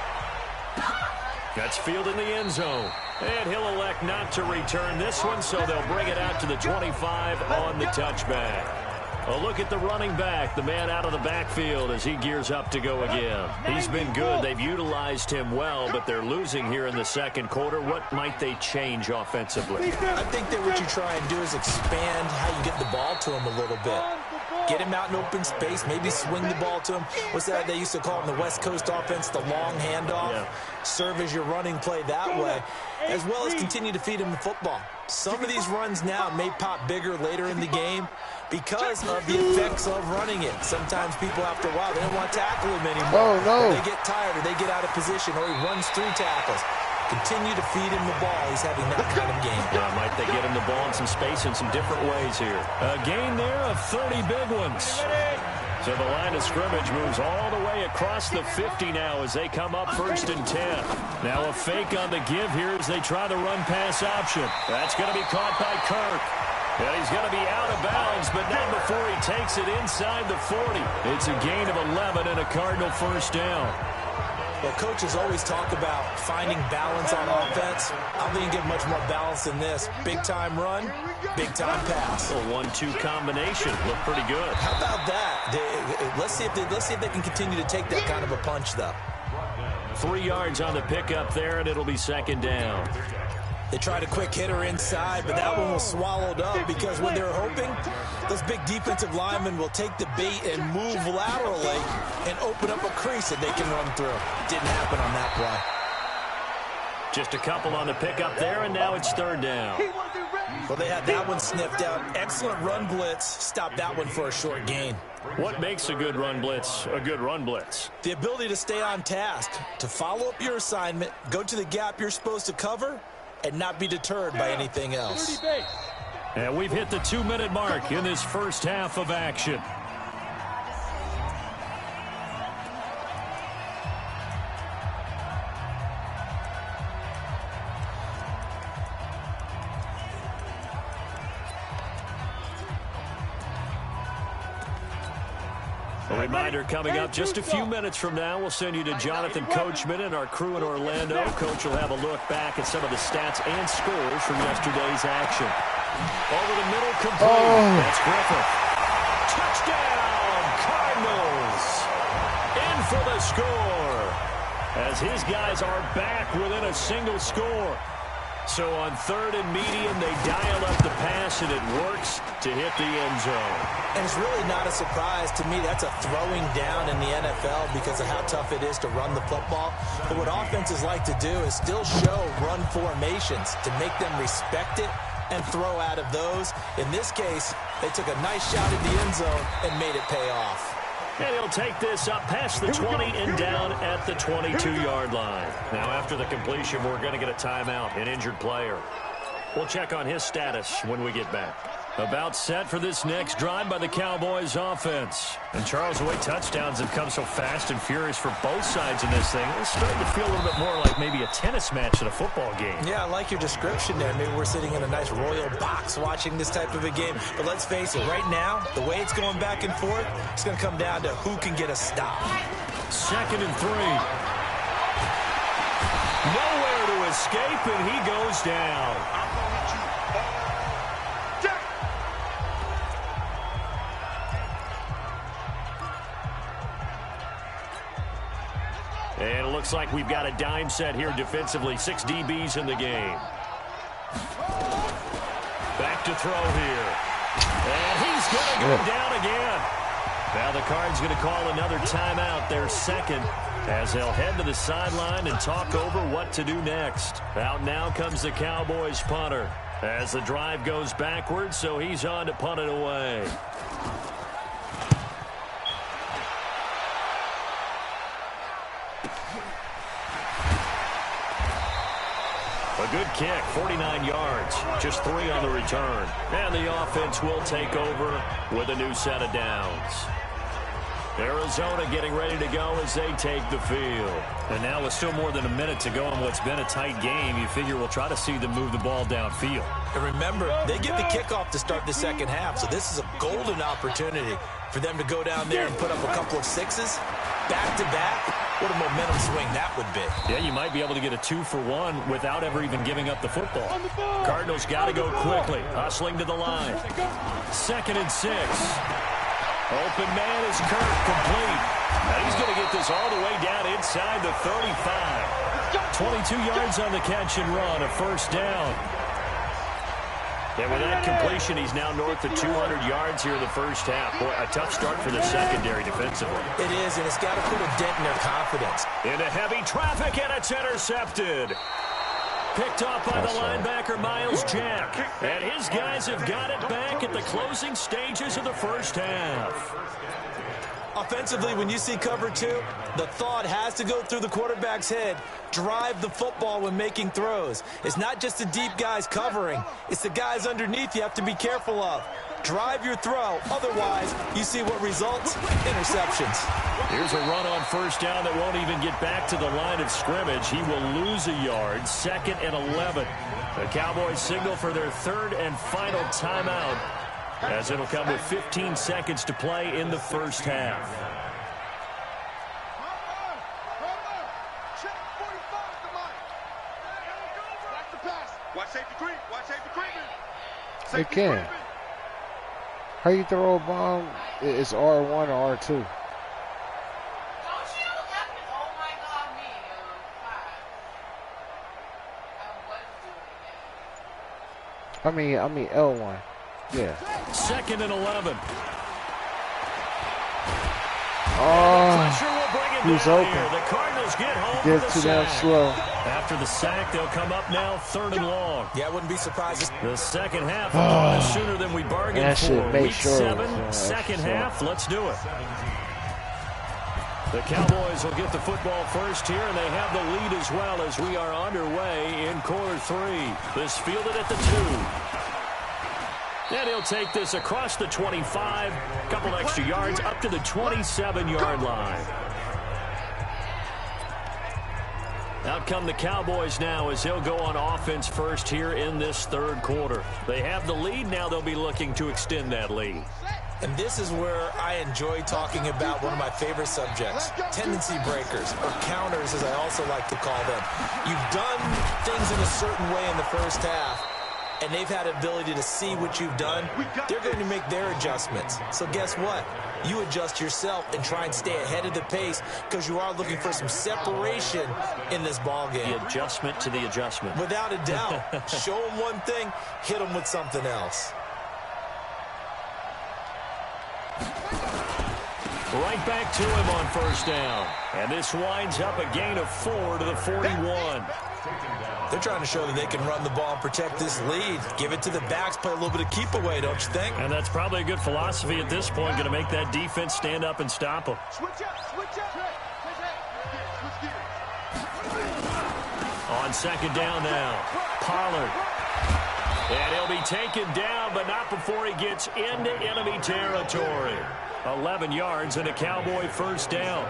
Speaker 2: Gets field in the end zone. And he'll elect not to return this one, so they'll bring it out to the 25 on the touchback. A look at the running back, the man out of the backfield as he gears up to go again. He's been good. They've utilized him well, but they're losing here in the 2nd quarter. What might they change offensively?
Speaker 4: I think that what you try and do is expand how you get the ball to him a little bit. Get him out in open space, maybe swing the ball to him. What's that they used to call in the West Coast offense, the long handoff? Yeah. Serve as your running play that way, as well as continue to feed him the football. Some of these runs now may pop bigger later in the game because of the effects of running it. Sometimes people, after a while, they don't want to tackle him anymore.
Speaker 3: Oh, no.
Speaker 4: Or they get tired or they get out of position or he runs through tackles. Continue to feed him the ball. He's having that kind of game.
Speaker 2: Yeah, might they get him the ball in some space in some different ways here. A gain there of 30 big ones. So the line of scrimmage moves all the way across the 50 now as they come up 1st and 10. Now a fake on the give here as they try the run-pass option. That's going to be caught by Kirk. And he's going to be out of bounds, but not before he takes it inside the 40. It's a gain of 11 and a Cardinal 1st down.
Speaker 4: Well, coaches always talk about finding balance on offense. I don't think you get much more balance than this. Big-time run, big-time pass.
Speaker 2: A 1-2 combination. Look pretty good.
Speaker 4: How about that? Let's see if they can continue to take that kind of a punch, though.
Speaker 2: 3 yards on the pickup there, and it'll be 2nd down.
Speaker 4: They tried a quick hitter inside, but that one was swallowed up because when they were hoping, those big defensive linemen will take the bait and move laterally and open up a crease that they can run through. Didn't happen on that play.
Speaker 2: Just a couple on the pickup there, and now it's third down.
Speaker 4: Well, they had that one sniffed out. Excellent run blitz. Stopped that one for a short gain.
Speaker 2: What makes a good run blitz a good run blitz?
Speaker 4: The ability to stay on task, to follow up your assignment, go to the gap you're supposed to cover, and not be deterred by anything else.
Speaker 2: And we've hit the 2-minute mark in this first half of action. A reminder coming up just a few minutes from now. We'll send you to Jonathan Coachman and our crew in Orlando. Coach will have a look back at some of the stats and scores from yesterday's action. Over the middle, complete. That's Griffith. Touchdown, Cardinals. In for the score. As his guys are back within a single score. So on third and medium, they dial up the pass, and it works to hit the end zone.
Speaker 4: And it's really not a surprise to me. That's a throwing down in the NFL because of how tough it is to run the football. But what offenses like to do is still show run formations to make them respect it and throw out of those. In this case, they took a nice shot at the end zone and made it pay off.
Speaker 2: And he'll take this up past the 20 and down at the 22-yard line. Now, after the completion, we're going to get a timeout, an injured player. We'll check on his status when we get back. About set for this next drive by the Cowboys offense. And Charles, the way touchdowns have come so fast and furious for both sides in this thing, it's starting to feel a little bit more like maybe a tennis match at a football game.
Speaker 4: Yeah, I like your description there. Maybe we're sitting in a nice royal box watching this type of a game. But let's face it, right now, the way it's going back and forth, it's going to come down to who can get a stop.
Speaker 2: 2nd and 3. Nowhere to escape, and he goes down. And it looks like we've got a dime set here defensively. 6 DBs in the game. Back to throw here. And he's going to go down again. Now the Cards going to call another timeout, their second, as they'll head to the sideline and talk over what to do next. Out now comes the Cowboys punter as the drive goes backwards, so he's on to punt it away. A good kick, 49 yards, just 3 on the return. And the offense will take over with a new set of downs. Arizona getting ready to go as they take the field. And now with still more than a minute to go in what's been a tight game, you figure we'll try to see them move the ball downfield.
Speaker 4: And remember, they get the kickoff to start the second half, so this is a golden opportunity for them to go down there and put up a couple of sixes back-to-back. What a momentum swing that would be.
Speaker 2: Yeah, you might be able to get a 2-for-1 without ever even giving up the football. Cardinals got to go quickly, hustling to the line. 2nd and 6. Open man is Kirk, complete. Now he's going to get this all the way down inside the 35. 22 yards on the catch and run, a first down. And with that completion, he's now north of 200 yards here in the first half. Boy, a tough start for the secondary defensively.
Speaker 4: It is, and it's got to put a dent in their confidence.
Speaker 2: Into heavy traffic, and it's intercepted. Picked off by the linebacker, Miles Jack. And his guys have got it back at the closing stages of the first half.
Speaker 4: Offensively, when you see cover 2, the thought has to go through the quarterback's head. Drive the football when making throws. It's not just the deep guys covering. It's the guys underneath you have to be careful of. Drive your throw. Otherwise, you see what results? Interceptions.
Speaker 2: Here's a run on first down that won't even get back to the line of scrimmage. He will lose a yard. 2nd and 11. The Cowboys signal for their 3rd and final timeout, as it'll come with 15 seconds to play in the first half.
Speaker 3: They can. How you throw a bomb? It's R1 or R2. I mean L1. Yeah.
Speaker 2: 2nd and 11.
Speaker 3: Oh, he's open.
Speaker 2: The Cardinals get home.
Speaker 3: Gets too damn slow.
Speaker 2: After the sack, they'll come up now 3rd and long.
Speaker 4: Yeah, I wouldn't be surprised.
Speaker 2: The second half started sooner than we bargained for. Week 7, second half. Let's do it. The Cowboys will get the football first here, and they have the lead as well as we are underway in quarter 3. This fielded at the 2. And he'll take this across the 25, a couple extra yards up to the 27-yard line. Out come the Cowboys now as they'll go on offense first here in this 3rd quarter. They have the lead. Now they'll be looking to extend that lead.
Speaker 4: And this is where I enjoy talking about one of my favorite subjects, tendency breakers, or counters as I also like to call them. You've done things in a certain way in the first half, and they've had the ability to see what you've done. They're going to make their adjustments. So guess what? You adjust yourself and try and stay ahead of the pace because you are looking for some separation in this ball game.
Speaker 2: The adjustment to the adjustment.
Speaker 4: Without a doubt. Show them one thing, hit them with something else.
Speaker 2: Right back to him on 1st down. And this winds up a gain of 4 to the 41.
Speaker 4: They're trying to show that they can run the ball and protect this lead. Give it to the backs, play a little bit of keep away, don't you think?
Speaker 2: And that's probably a good philosophy at this point, going to make that defense stand up and stop them. On 2nd down now, Pollard. And he'll be taken down, but not before he gets into enemy territory. 11 yards and a Cowboy 1st down.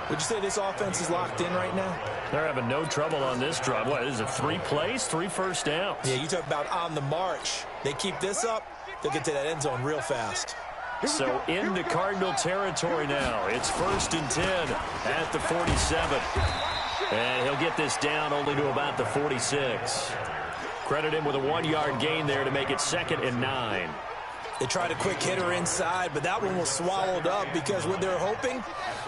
Speaker 4: Would you say this offense is locked in right now?
Speaker 2: They're having no trouble on this drive. What, is it 3 plays, 3 first downs?
Speaker 4: Yeah, you talk about on the march. They keep this up, they'll get to that end zone real fast.
Speaker 2: So into Cardinal territory now. It's 1st and 10 at the 47. And he'll get this down only to about the 46. Credit him with a 1-yard gain there to make it 2nd and 9.
Speaker 4: They tried a quick hitter inside, but that one was swallowed up because what they're hoping,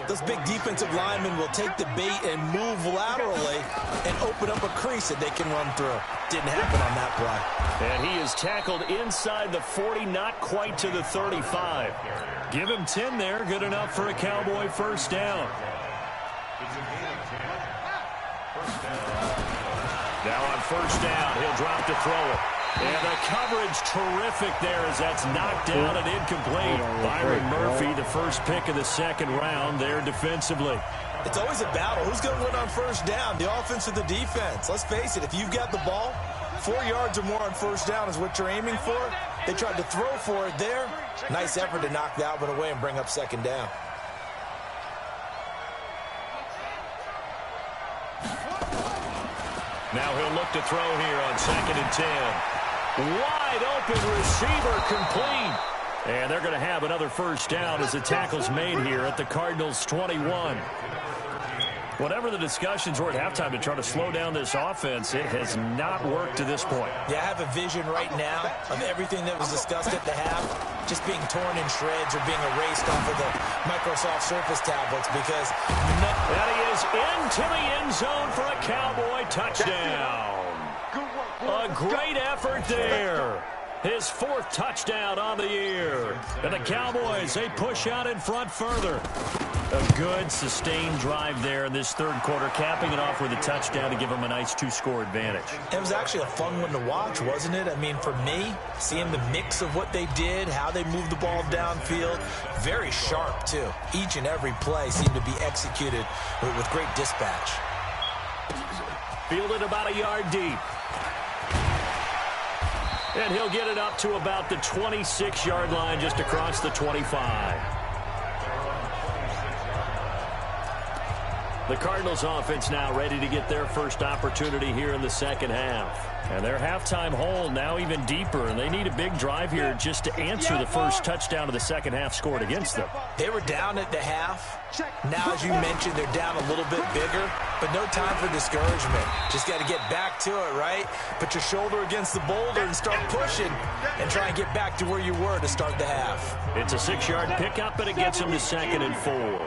Speaker 4: those big defensive linemen will take the bait and move laterally and open up a crease that they can run through. Didn't happen on that play.
Speaker 2: And he is tackled inside the 40, not quite to the 35. Give him 10 there, good enough for a Cowboy 1st down. Now on 1st down, he'll drop to throw it. And the coverage terrific there as that's knocked down and incomplete. Byron Murphy, the first pick of the 2nd round there defensively.
Speaker 4: It's always a battle. Who's going to win on 1st down, the offense or the defense? Let's face it, if you've got the ball, 4 yards or more on 1st down is what you're aiming for. They tried to throw for it there. Nice effort to knock that one away and bring up 2nd down.
Speaker 2: Now he'll look to throw here on 2nd and 10. Wide open receiver complete. And they're going to have another 1st down as the tackle's made here at the Cardinals' 21. Whatever the discussions were at halftime to try to slow down this offense, it has not worked to this point.
Speaker 4: Yeah, I have a vision right now of everything that was discussed at the half just being torn in shreds or being erased off of the Microsoft Surface tablets because...
Speaker 2: That he is into the end zone for a Cowboy touchdown. A great effort there. His 4th touchdown on the year. And the Cowboys, they push out in front further. A good, sustained drive there in this 3rd quarter, capping it off with a touchdown to give them a nice 2-score advantage.
Speaker 4: It was actually a fun one to watch, wasn't it? I mean, for me, seeing the mix of what they did, how they moved the ball downfield, very sharp, too. Each and every play seemed to be executed with great dispatch.
Speaker 2: Fielded about a yard deep. And he'll get it up to about the 26-yard line just across the 25. The Cardinals offense now ready to get their first opportunity here in the 2nd half. And their halftime hole now even deeper, and they need a big drive here just to answer the first touchdown of the 2nd half scored against them.
Speaker 4: They were down at the half. Now, as you mentioned, they're down a little bit bigger, but no time for discouragement. Just got to get back to it, right? Put your shoulder against the boulder and start pushing and try and get back to where you were to start the half.
Speaker 2: It's a 6-yard pickup, but it gets them to 2nd and 4.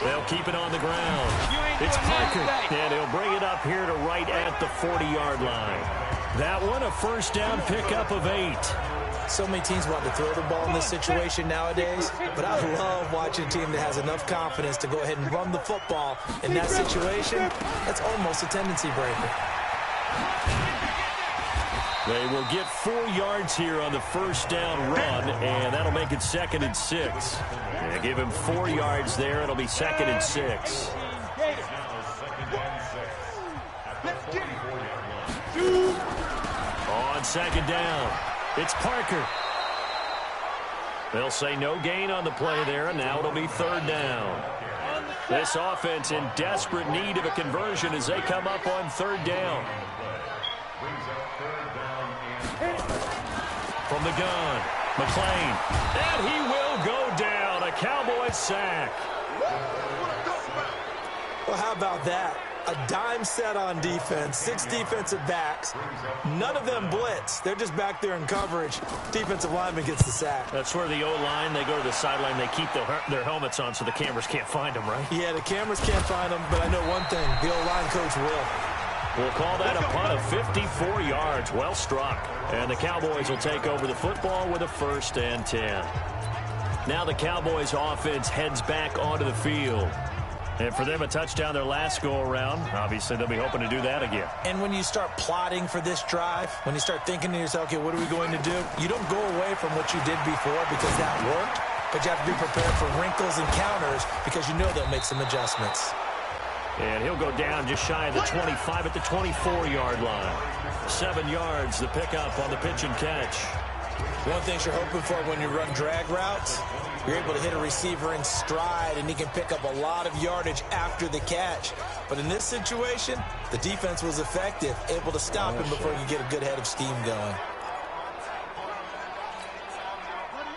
Speaker 2: They'll keep it on the ground. It's Parker, and he'll bring it up here to right at the 40-yard line. That one, a first down pickup of 8.
Speaker 4: So many teams want to throw the ball in this situation nowadays, but I love watching a team that has enough confidence to go ahead and run the football. In that situation, that's almost a tendency breaker.
Speaker 2: They will get 4 yards here on the first down run, and that'll make it 2nd and 6. They give him 4 yards there. It'll be 2nd and 6. On 2nd down, it's Parker. They'll say no gain on the play there, and now it'll be 3rd down. This offense in desperate need of a conversion as they come up on 3rd down. From the gun, McLean, and he will go down. A Cowboys sack.
Speaker 4: Well, how about that? A dime set on defense, 6 defensive backs. None of them blitz. They're just back there in coverage. Defensive lineman gets the sack.
Speaker 2: That's where the O-line, they go to the sideline, they keep their helmets on so the cameras can't find them, right?
Speaker 4: Yeah, the cameras can't find them, but I know one thing. The O-line coach will.
Speaker 2: We'll call that a punt of 54 yards. Well struck. And the Cowboys will take over the football with a 1st and 10. Now the Cowboys offense heads back onto the field. And for them, a touchdown their last go-around. Obviously, they'll be hoping to do that again.
Speaker 4: And when you start plotting for this drive, when you start thinking to yourself, okay, what are we going to do? You don't go away from what you did before because that worked, but you have to be prepared for wrinkles and counters because you know they'll make some adjustments.
Speaker 2: And he'll go down just shy of the 25 at the 24-yard line. 7 yards, the pickup on the pitch and catch.
Speaker 4: One thing you're hoping for when you run drag routes, you're able to hit a receiver in stride, and he can pick up a lot of yardage after the catch. But in this situation, the defense was effective, able to stop him before you get a good head of steam going.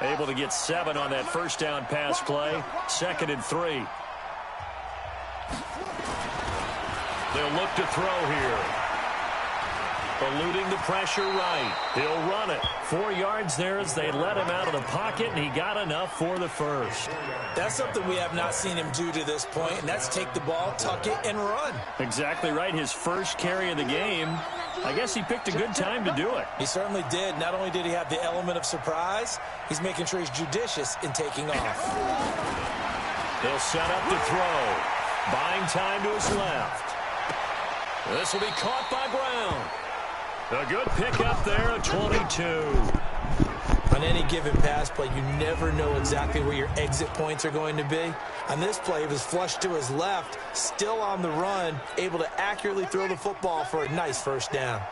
Speaker 2: Able to get 7 on that first down pass play. 2nd and 3. They'll look to throw here. Eluding the pressure right. He'll run it. 4 yards there as they let him out of the pocket, and he got enough for the first.
Speaker 4: That's something we have not seen him do to this point, and that's take the ball, tuck it, and run.
Speaker 2: Exactly right. His first carry of the game. I guess he picked a good time to do it.
Speaker 4: He certainly did. Not only did he have the element of surprise, he's making sure he's judicious in taking off.
Speaker 2: They'll set up to throw. Buying time to his left. This will be caught by Brown. A good pickup there at 22.
Speaker 4: On any given pass play, you never know exactly where your exit points are going to be. On this play, he was flushed to his left, still on the run, able to accurately throw the football for a nice first down.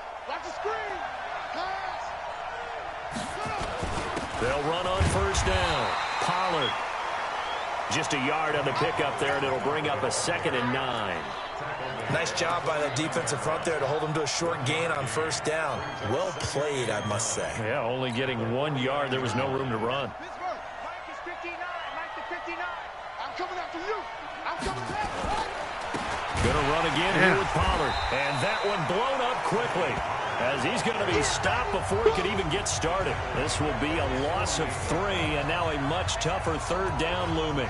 Speaker 2: They'll run on first down. Pollard. Just a yard on the pickup there, and it'll bring up a 2nd and 9.
Speaker 4: Nice job by that defensive front there to hold him to a short gain on first down. Well played, I must say.
Speaker 2: Yeah, only getting 1 yard. There was no room to run. Gonna run again here with Pollard. And that one blown up quickly as he's going to be stopped before he could even get started. This will be a loss of 3, and now a much tougher 3rd down looming.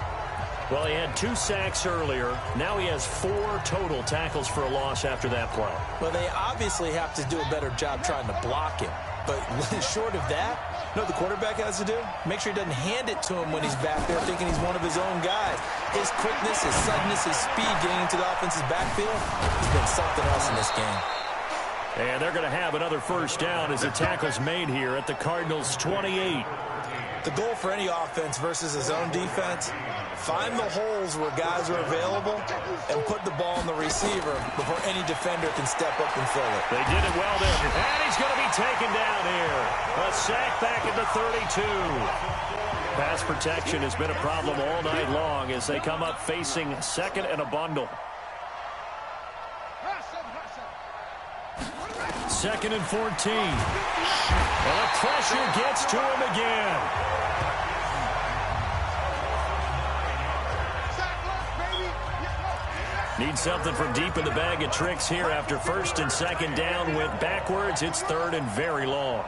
Speaker 2: Well, he had 2 sacks earlier. Now he has 4 total tackles for a loss after that play.
Speaker 4: Well, they obviously have to do a better job trying to block him. But short of that, you know what the quarterback has to do? Make sure he doesn't hand it to him when he's back there thinking he's one of his own guys. His quickness, his suddenness, his speed getting into the offense's backfield has been something else in this game.
Speaker 2: And they're going to have another first down as the tackle's made here at the Cardinals' 28.
Speaker 4: The goal for any offense versus his own defense, find the holes where guys are available and put the ball in the receiver before any defender can step up and fill it.
Speaker 2: They did it well there. And he's going to be taken down here. A sack back at the 32. Pass protection has been a problem all night long as they come up facing 2nd and a bundle. 2nd and 14. And the pressure gets to him again. Need something from deep in the bag of tricks here after 1st and 2nd down. Went backwards. It's 3rd and very long.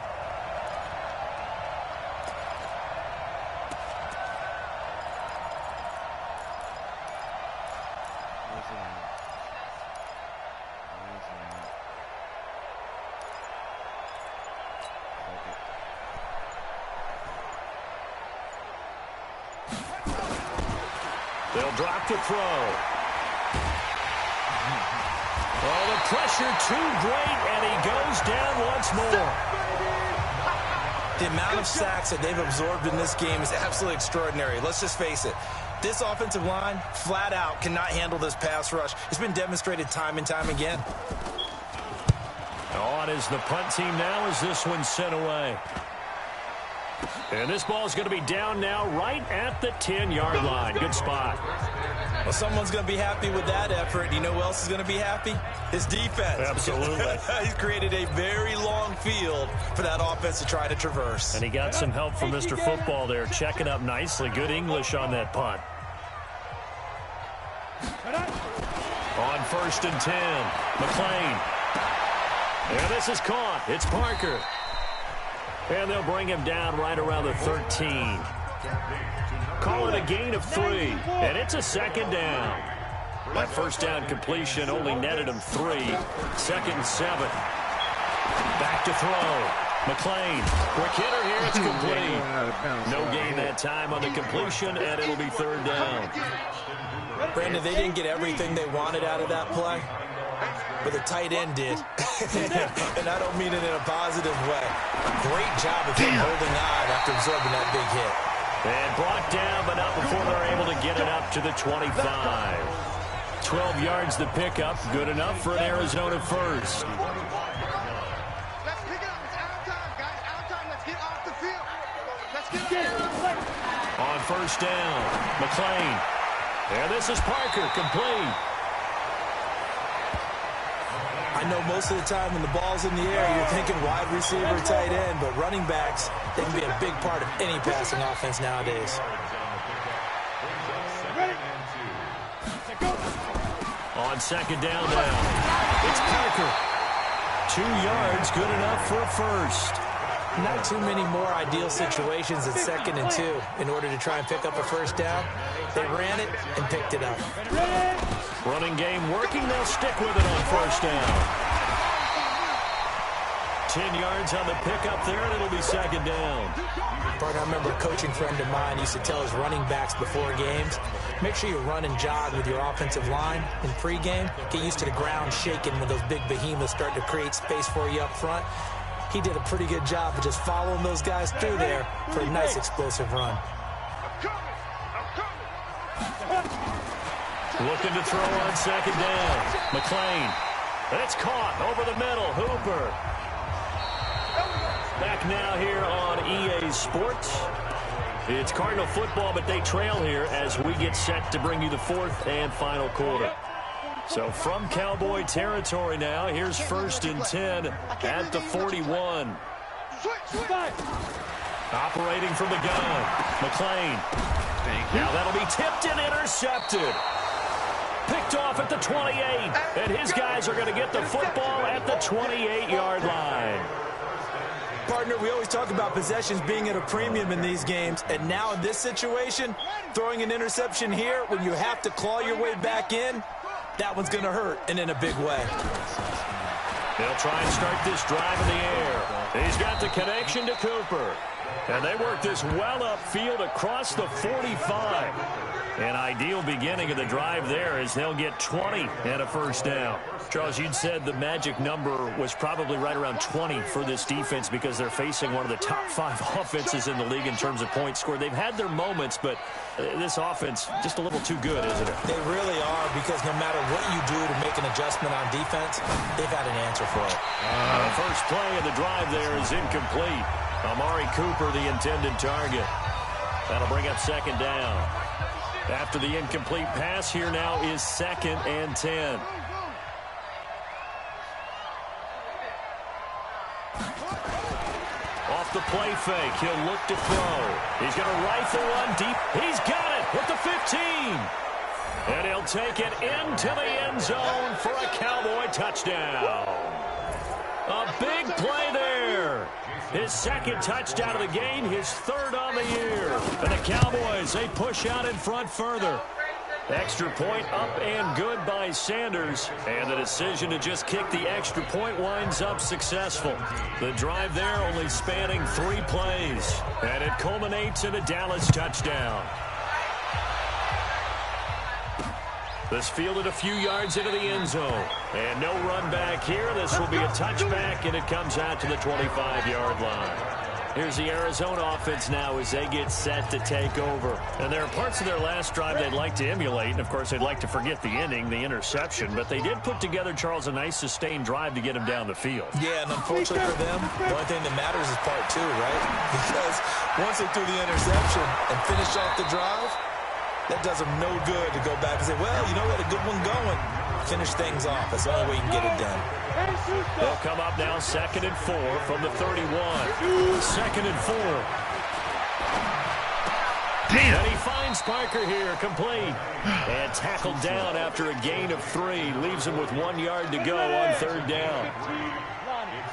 Speaker 2: They'll drop the throw. Oh, the pressure too great, and he goes down once more.
Speaker 4: The amount of sacks that they've absorbed in this game is absolutely extraordinary. Let's just face it. This offensive line, flat out, cannot handle this pass rush. It's been demonstrated time and time again.
Speaker 2: On is the punt team now as this one's sent away. And this ball is going to be down now right at the 10-yard line. Good spot.
Speaker 4: Well, someone's going to be happy with that effort. You know who else is going to be happy? His defense.
Speaker 2: Absolutely.
Speaker 4: He's created a very long field for that offense to try to traverse.
Speaker 2: And he got some help from Mr. Football there, checking up nicely. Good English on that punt. On 1st and 10, McLean. And this is caught. It's Parker. And they'll bring him down right around the 13. Call it a gain of 3. And it's a 2nd down. That first down completion only netted him 3. 2nd and 7. Back to throw. McLean. Quick hitter here. It's complete. No gain that time on the completion, and it'll be 3rd down.
Speaker 4: Brandon, they didn't get everything they wanted out of that play, but the tight end did. And I don't mean it in a positive way. Great job of him holding on after absorbing that big hit.
Speaker 2: And brought down, but not before they're able to get it up to the 25. 12 yards the pickup. Good enough for an Arizona first.
Speaker 5: Let's pick it up. It's out time, guys. Out time. Let's get off the field. Let's get off.
Speaker 2: On 1st down, McLean. And this is Parker, complete.
Speaker 4: I know most of the time when the ball's in the air, you're thinking wide receiver, tight end, but running backs, they can be a big part of any passing offense nowadays.
Speaker 2: On 2nd down now, it's Parker. 2 yards, good enough for a first.
Speaker 4: Not too many more ideal situations at 2nd and 2 in order to try and pick up a first down. They ran it and picked it up.
Speaker 2: Running game working. They'll stick with it on 1st down. 10 yards on the pickup there, and it'll be 2nd down.
Speaker 4: Bart, I remember a coaching friend of mine used to tell his running backs before games, make sure you run and jog with your offensive line in pregame. Get used to the ground shaking when those big behemoths start to create space for you up front. He did a pretty good job of just following those guys through there for a nice explosive run.
Speaker 2: Looking to throw on 2nd down. McLean. And it's caught over the middle. Hooper. Back now here on EA Sports. It's Cardinal football, but they trail here as we get set to bring you the 4th and final quarter. So from Cowboy territory now, here's 1st and 10 at the 41. Operating from the gun, McLean. Now that'll be tipped and intercepted. Picked off at the 28, and his guys are going to get the football at the 28-yard line.
Speaker 4: Partner, we always talk about possessions being at a premium in these games, and now in this situation, throwing an interception here when you have to claw your way back in, that one's going to hurt, and in a big way.
Speaker 2: They'll try and start this drive in the air. He's got the connection to Cooper. And they work this well upfield across the 45. An ideal beginning of the drive there as they'll get 20 and a first down. Charles, you'd said the magic number was probably right around 20 for this defense because they're facing one of the top 5 offenses in the league in terms of points scored. They've had their moments, but this offense just a little too good, isn't it?
Speaker 4: They really are, because no matter what you do to make an adjustment on defense, they've had an answer for it.
Speaker 2: The first play of the drive there is incomplete. Amari Cooper, the intended target. That'll bring up 2nd down. After the incomplete pass, here now is 2nd and 10. Off the play fake, he'll look to throw. He's going to rifle one deep. He's got it at the 15. And he'll take it into the end zone for a Cowboy touchdown. A big play there. His 2nd touchdown of the game, his 3rd on the year. And the Cowboys, they push out in front further. Extra point up and good by Sanders. And the decision to just kick the extra point winds up successful. The drive there only spanning 3 plays. And it culminates in a Dallas touchdown. This fielded a few yards into the end zone. And no run back here. This will be a touchback, and it comes out to the 25-yard line. Here's the Arizona offense now as they get set to take over. And there are parts of their last drive they'd like to emulate. And, of course, they'd like to forget the ending, the interception. But they did put together, Charles, a nice sustained drive to get him down the field.
Speaker 4: Yeah, and unfortunately for them, the only thing that matters is part two, right? Because once they threw the interception and finished off the drive, that does them no good to go back and say, well, you know, we had a good one going. Finish things off. That's the only way you can get it done.
Speaker 2: They'll come up now 2nd and 4 from the 31. 2nd and 4.
Speaker 3: Damn.
Speaker 2: And he finds Parker here, complete. And tackled down after a gain of 3. Leaves him with 1 yard to go on 3rd down.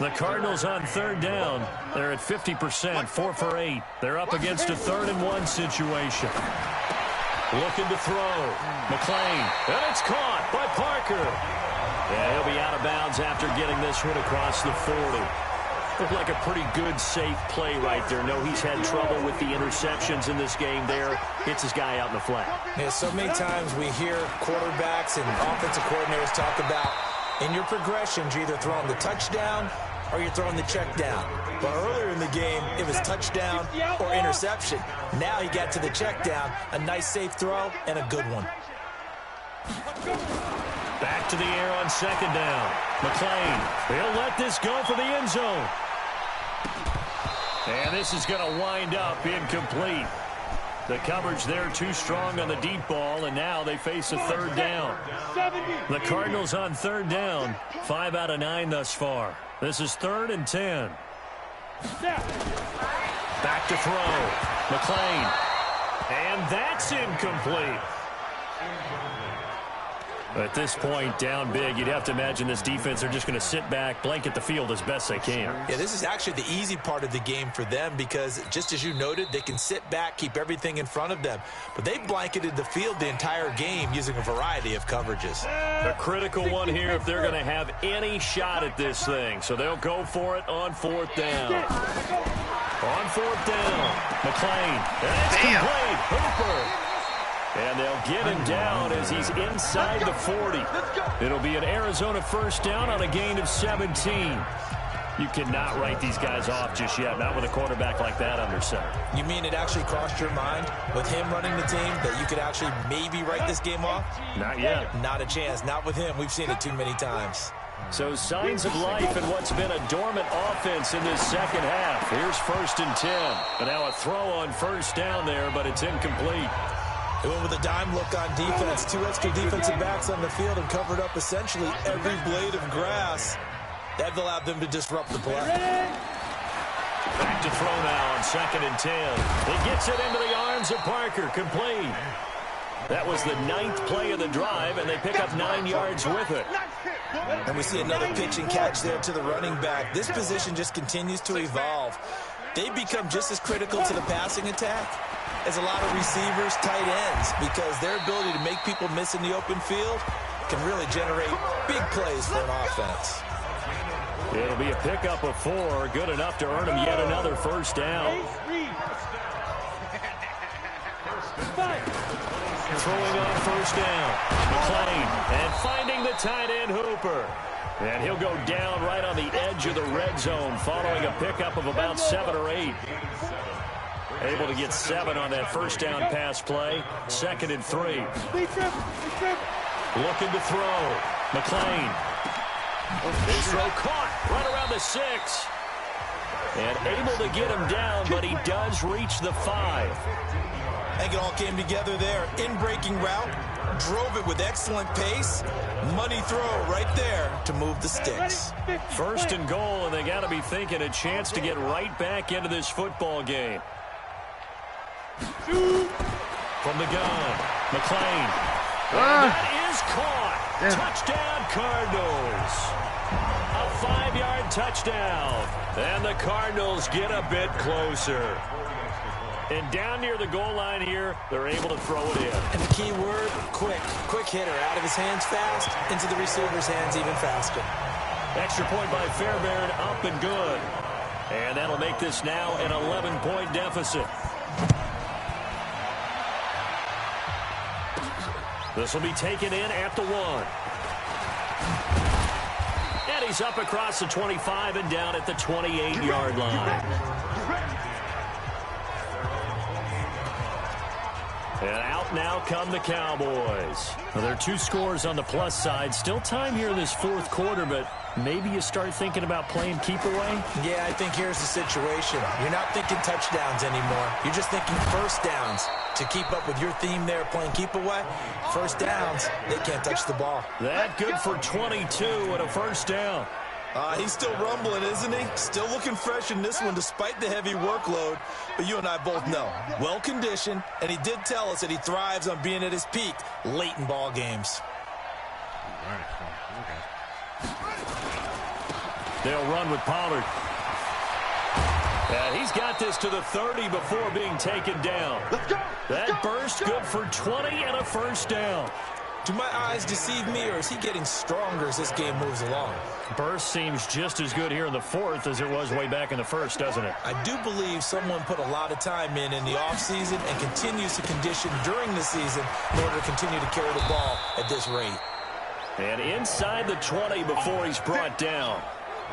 Speaker 2: The Cardinals on 3rd down. They're at 50%, 4 for 8. They're up against a 3rd and 1 situation. Looking to throw. McClain. And it's caught by Parker. Yeah, he'll be out of bounds after getting this one across the 40. Looked like a pretty good, safe play right there. No, he's had trouble with the interceptions in this game there. Hits his guy out in the flat.
Speaker 4: Yeah, so many times we hear quarterbacks and offensive coordinators talk about in your progressions, you're either throwing the touchdown or you're throwing the check down. But earlier in the game, it was touchdown or interception. Now he got to the check down, a nice safe throw, and a good one.
Speaker 2: Back to the air on 2nd down. McClain, he'll let this go for the end zone. And this is going to wind up incomplete. The coverage there too strong on the deep ball, and now they face a 3rd down. The Cardinals on 3rd down, 5 out of 9 thus far. This is 3rd and 10. Back to throw. McClain. And that's incomplete. At this point, down big, you'd have to imagine this defense are just going to sit back, blanket the field as best they can.
Speaker 4: Yeah, this is actually the easy part of the game for them because, just as you noted, they can sit back, keep everything in front of them. But they blanketed the field the entire game using a variety of coverages.
Speaker 2: A critical one here if they're going to have any shot at this thing. So they'll go for it on 4th down. On 4th down, McClain. And it's complete. Hooper. And they'll get him down as he's inside the 40. It'll be an Arizona 1st down on a gain of 17. You cannot write these guys off just yet, not with a quarterback like that under center.
Speaker 4: You mean it actually crossed your mind with him running the team that you could actually maybe write this game off?
Speaker 2: Not yet.
Speaker 4: Not a chance. Not with him. We've seen it too many times.
Speaker 2: So signs of life in what's been a dormant offense in this 2nd half. Here's 1st and 10. But now a throw on 1st down there, but it's incomplete.
Speaker 4: They went with a dime look on defense. 2 extra defensive backs on the field and covered up essentially every blade of grass. That allowed them to disrupt the play.
Speaker 2: Back to throw now on 2nd and 10. He gets it into the arms of Parker. Complete. That was the 9th play of the drive, and they pick up 9 yards with it.
Speaker 4: And we see another pitch and catch there to the running back. This position just continues to evolve. They become just as critical to the passing attack as a lot of receivers, tight ends, because their ability to make people miss in the open field can really generate big plays for an offense.
Speaker 2: It'll be a pickup of 4, good enough to earn him yet another 1st down. Throwing on 1st down, McClain, and finding the tight end Hooper. And he'll go down right on the edge of the red zone following a pickup of about 7 or 8. Able to get 7 on that 1st down pass play. 2nd and 3. Looking to throw. McClain. His throw caught right around the 6. And able to get him down, but he does reach the 5.
Speaker 4: I think it all came together there. In-breaking route. Drove it with excellent pace. Money throw right there to move the sticks.
Speaker 2: 1st and goal, and they got to be thinking a chance to get right back into this football game. From the gun, McClain. And that is caught. Touchdown, Cardinals. A 5-yard touchdown. And the Cardinals get a bit closer. And down near the goal line here, they're able to throw it in.
Speaker 4: And the key word, quick. Quick hitter. Out of his hands fast, into the receiver's hands even faster.
Speaker 2: Extra point by Fairbairn, up and good. And that'll make this now an 11-point deficit. This will be taken in at the 1. And he's up across the 25 and down at the 28-yard line. And out now come the Cowboys. Well, there are 2 scores on the plus side. Still time here in this 4th quarter, but maybe you start thinking about playing keep away?
Speaker 4: Yeah, I think here's the situation. You're not thinking touchdowns anymore. You're just thinking first downs. To keep up with your theme there, playing keep away, first downs, they can't touch the ball.
Speaker 2: That good for 22 and a first down.
Speaker 7: He's still rumbling, isn't he? Still looking fresh in this one despite the heavy workload. But you and I both know, well-conditioned, and he did tell us that he thrives on being at his peak late in ball games.
Speaker 2: They'll run with Pollard. And he's got this to the 30 before being taken down. That burst good for 20 and a first down.
Speaker 4: Do my eyes deceive me, or is he getting stronger as this game moves along?
Speaker 2: Burst seems just as good here in the 4th as it was way back in the 1st, doesn't it?
Speaker 4: I do believe someone put a lot of time in the offseason and continues to condition during the season in order to continue to carry the ball at this rate.
Speaker 2: And inside the 20 before he's brought down.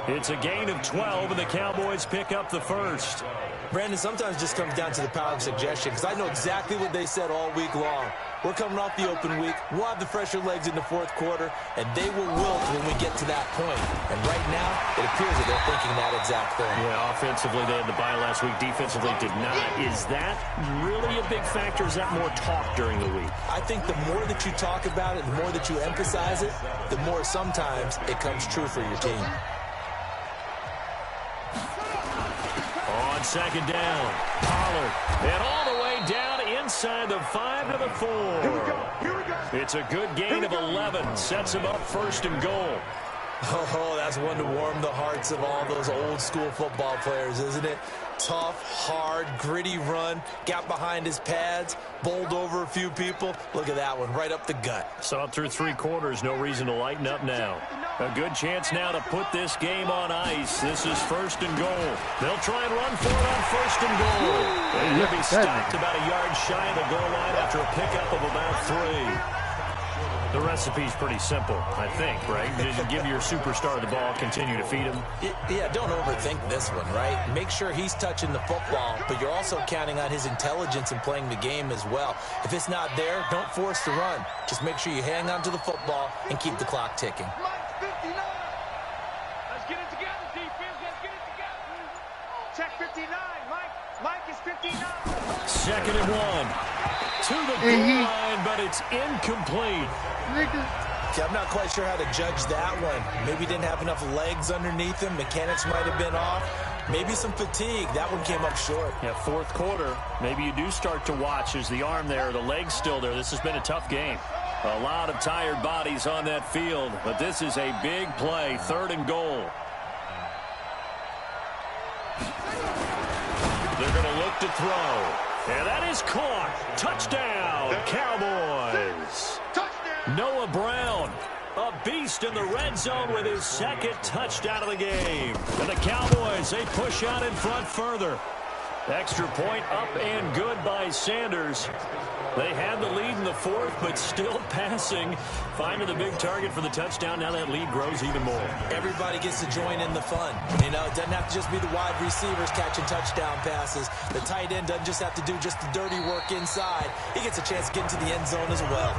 Speaker 2: It's a gain of 12, and the Cowboys pick up the first.
Speaker 4: Brandon, sometimes it just comes down to the power of suggestion, because I know exactly what they said all week long. We're coming off the open week. We'll have the fresher legs in the 4th quarter, and they will wilt when we get to that point. And right now, it appears that they're thinking that exact thing.
Speaker 2: Yeah, offensively, they had the bye last week. Defensively, did not. Is that really a big factor? Is that more talk during the week?
Speaker 4: I think the more that you talk about it, the more that you emphasize it, the more sometimes it comes true for your team.
Speaker 2: On second down, Pollard, and all the way down inside the 5 to the 4. It's a good gain of 11. Sets him up first and goal.
Speaker 4: Oh, that's one to warm the hearts of all those old school football players, isn't it? Tough, hard, gritty run, got behind his pads, bowled over a few people. Look at that one, right up the gut.
Speaker 2: Saw it through 3 quarters, no reason to lighten up now. A good chance now to put this game on ice. This is first and goal. They'll try and run for it on first and goal. And he'll be stopped about a yard shy of the goal line after a pickup of about 3. The recipe's pretty simple, I think, right? Just give your superstar the ball, continue to feed him.
Speaker 4: Yeah, don't overthink this one, right? Make sure he's touching the football, but you're also counting on his intelligence in playing the game as well. If it's not there, don't force the run. Just make sure you hang on to the football and keep the clock ticking.
Speaker 5: Mike, 59. Let's get it together, defense. Let's get it together. Check 59, Mike. Mike is 59.
Speaker 2: Second and 1. To the goal line, but it's incomplete.
Speaker 4: See, I'm not quite sure how to judge that one. Maybe didn't have enough legs underneath him. Mechanics might have been off. Maybe some fatigue. That one came up short.
Speaker 2: Yeah, 4th quarter. Maybe you do start to watch as the arm there, the leg's still there. This has been a tough game. A lot of tired bodies on that field, but this is a big play. 3rd and goal. They're going to look to throw. And that is caught. Touchdown, Cowboys.
Speaker 5: Touchdown.
Speaker 2: Noah Brown, a beast in the red zone with his 2nd touchdown of the game. And the Cowboys, they push out in front further. Extra point up and good by Sanders. They had the lead in the 4th, but still passing. Finding the big target for the touchdown. Now that lead grows even more.
Speaker 4: Everybody gets to join in the fun. You know, it doesn't have to just be the wide receivers catching touchdown passes. The tight end doesn't just have to do just the dirty work inside. He gets a chance to get into the end zone as well.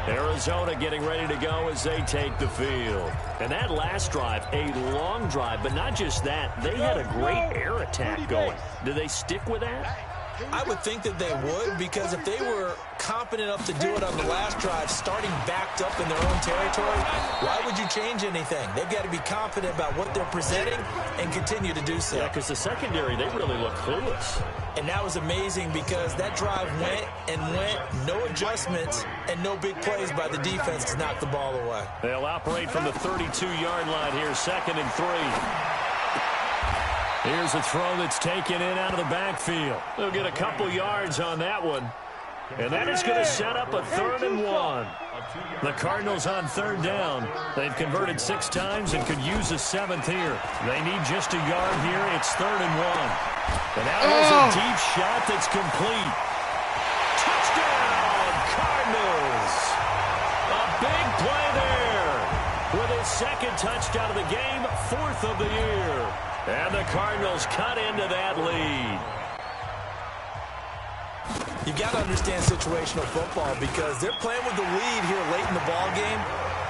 Speaker 2: Arizona getting ready to go as they take the field. And that last drive, a long drive, but not just that. They had a great air attack going. Do they stick with that?
Speaker 4: I would think that they would, because if they were confident enough to do it on the last drive, starting backed up in their own territory, why would you change anything? They've got to be confident about what they're presenting and continue to do so.
Speaker 2: Yeah, because the secondary, they really look clueless.
Speaker 4: And that was amazing because that drive went and went, no adjustments, and no big plays by the defense to knock the ball away.
Speaker 2: They'll operate from the 32-yard line here, 2nd and 3. Here's a throw that's taken in out of the backfield. They'll get a couple yards on that one. And that is going to set up a 3rd and 1. The Cardinals on 3rd down. They've converted 6 times and could use a 7th here. They need just a yard here. It's 3rd and 1. And now there's a deep shot that's complete. second touchdown of the game, 4th of the year. And the Cardinals cut into that lead.
Speaker 4: You've got to understand situational football because they're playing with the lead here late in the ball game.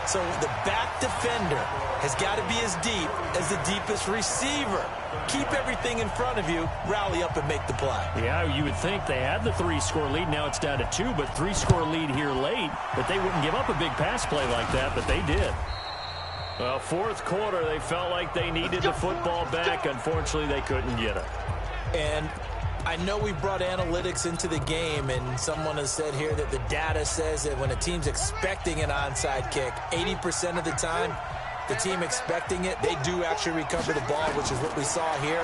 Speaker 4: So the back defender has got to be as deep as the deepest receiver. Keep everything in front of you, rally up and make the play.
Speaker 2: Yeah, you would think they had the 3-score lead. Now it's down to 2, but 3-score lead here late. But they wouldn't give up a big pass play like that, but they did. Well, 4th quarter, they felt like they needed the football back. Unfortunately, they couldn't get it.
Speaker 4: And I know we brought analytics into the game, and someone has said here that the data says that when a team's expecting an onside kick, 80% of the time, the team expecting it, they do actually recover the ball, which is what we saw here.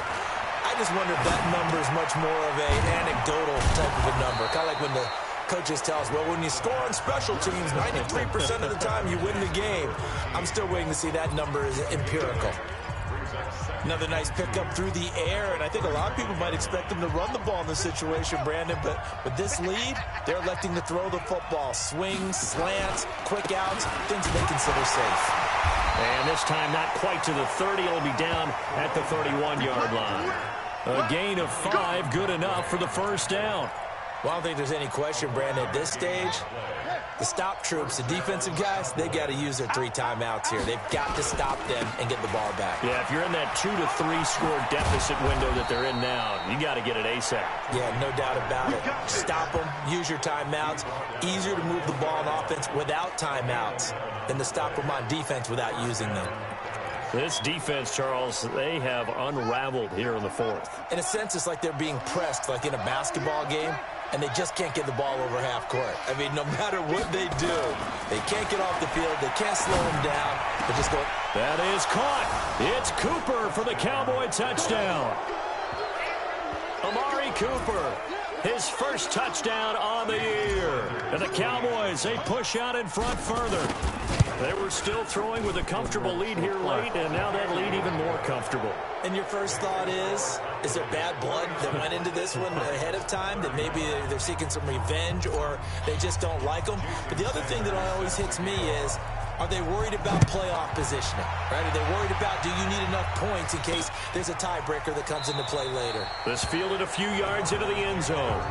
Speaker 4: I just wonder if that number is much more of an anecdotal type of a number. Kind of like when the coaches tell us, well, when you score on special teams, 93% of the time you win the game. I'm still waiting to see that number is empirical. Another nice pickup through the air, and I think a lot of people might expect them to run the ball in this situation, Brandon, but with this lead, they're electing to throw the football. Swings, slants, quick outs, things that they consider safe.
Speaker 2: And this time not quite to the 30. It'll be down at the 31-yard line. A gain of 5, good enough for the first down.
Speaker 4: Well, I don't think there's any question, Brandon, at this stage, the stop troops, the defensive guys, they got to use their 3 timeouts here. They've got to stop them and get the ball back.
Speaker 2: Yeah, if you're in that 2 to 3 score deficit window that they're in now, you got to get it ASAP.
Speaker 4: Yeah, no doubt about it. Stop them, use your timeouts. Easier to move the ball on offense without timeouts than to stop them on defense without using them.
Speaker 2: This defense, Charles, they have unraveled here in the 4th.
Speaker 4: In a sense, it's like they're being pressed like in a basketball game, and they just can't get the ball over half court. I mean, no matter what they do, they can't get off the field. They can't slow them down. They just go.
Speaker 2: That is caught. It's Cooper for the Cowboy touchdown. Amari Cooper, his first touchdown on the year. And the Cowboys, they push out in front further. They were still throwing with a comfortable lead here late, and now that lead even more comfortable.
Speaker 4: And your first thought is there bad blood that went into this one ahead of time, that maybe they're seeking some revenge or they just don't like them? But the other thing that always hits me is, are they worried about playoff positioning? Right? Are they worried about, do you need enough points in case there's a tiebreaker that comes into play later?
Speaker 2: This fielded a few yards into the end zone.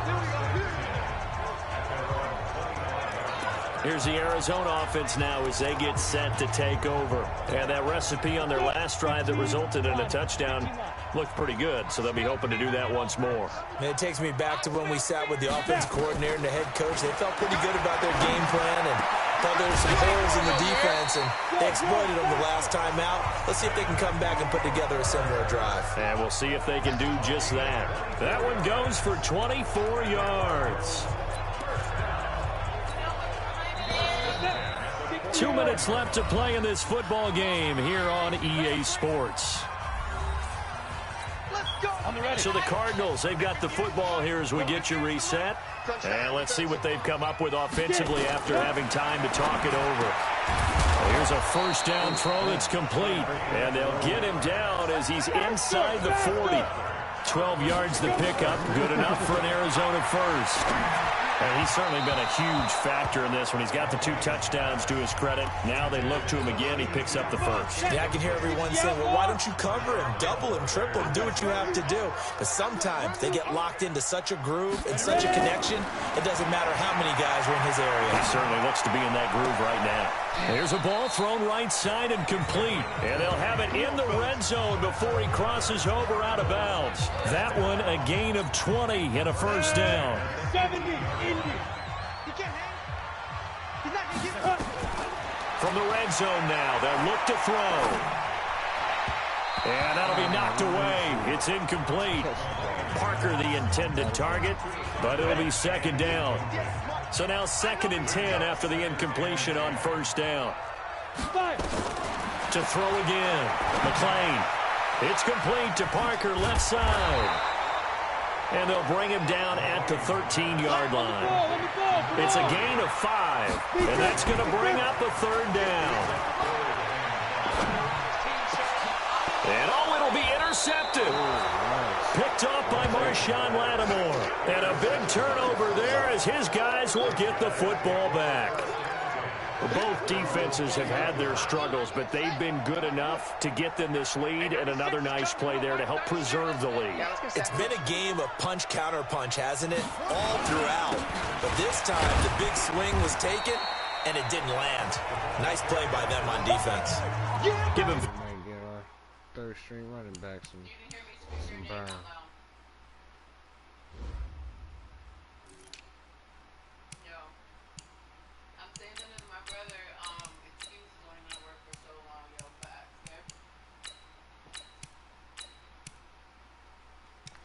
Speaker 2: Here's the Arizona offense now as they get set to take over. And that recipe on their last drive that resulted in a touchdown looked pretty good, so they'll be hoping to do that once more.
Speaker 4: And it takes me back to when we sat with the offense coordinator and the head coach. They felt pretty good about their game plan and thought there were some holes in the defense, and they exploited them the last time out. Let's see if they can come back and put together a similar drive.
Speaker 2: And we'll see if they can do just that. That one goes for 24 yards. 2 minutes left to play in this football game here on EA Sports. So the Cardinals, they've got the football here as we get you reset. And let's see what they've come up with offensively after having time to talk it over. Here's a first down throw that's complete. And they'll get him down as he's inside the 40. 12 yards to pick up. Good enough for an Arizona first. And he's certainly been a huge factor in this when he's got the 2 touchdowns to his credit. Now they look to him again. He picks up the first.
Speaker 4: Yeah, I can hear everyone saying, well, why don't you cover him, double him, triple him, do what you have to do. But sometimes they get locked into such a groove and such a connection, it doesn't matter how many guys are in his area.
Speaker 2: He certainly looks to be in that groove right now. Here's a ball thrown right side and complete. And they'll have it in the red zone before he crosses over out of bounds. That one a gain of 20 and a first down.
Speaker 5: 70, Indy. He can't hang. He's not going to get hurt.
Speaker 2: From the red zone now, they'll look to throw. And that'll be knocked away. It's incomplete. Parker the intended target, but it'll be second down. So now 2nd and 10 after the incompletion on first down. To throw again. McLean. It's complete to Parker, left side. And they'll bring him down at the 13-yard line. It's a gain of 5, and that's going to bring up a third down. And it'll be intercepted. Picked off by Marshawn Lattimore. And a big turnover there as his guys will get the football back. Both defenses have had their struggles, but they've been good enough to get them this lead, and another nice play there to help preserve the lead.
Speaker 7: It's been a game of punch-counter-punch, hasn't it? All throughout. But this time, the big swing was taken, and it didn't land. Nice play by them on defense.
Speaker 2: Give him.
Speaker 3: We might get our third string running back some burn.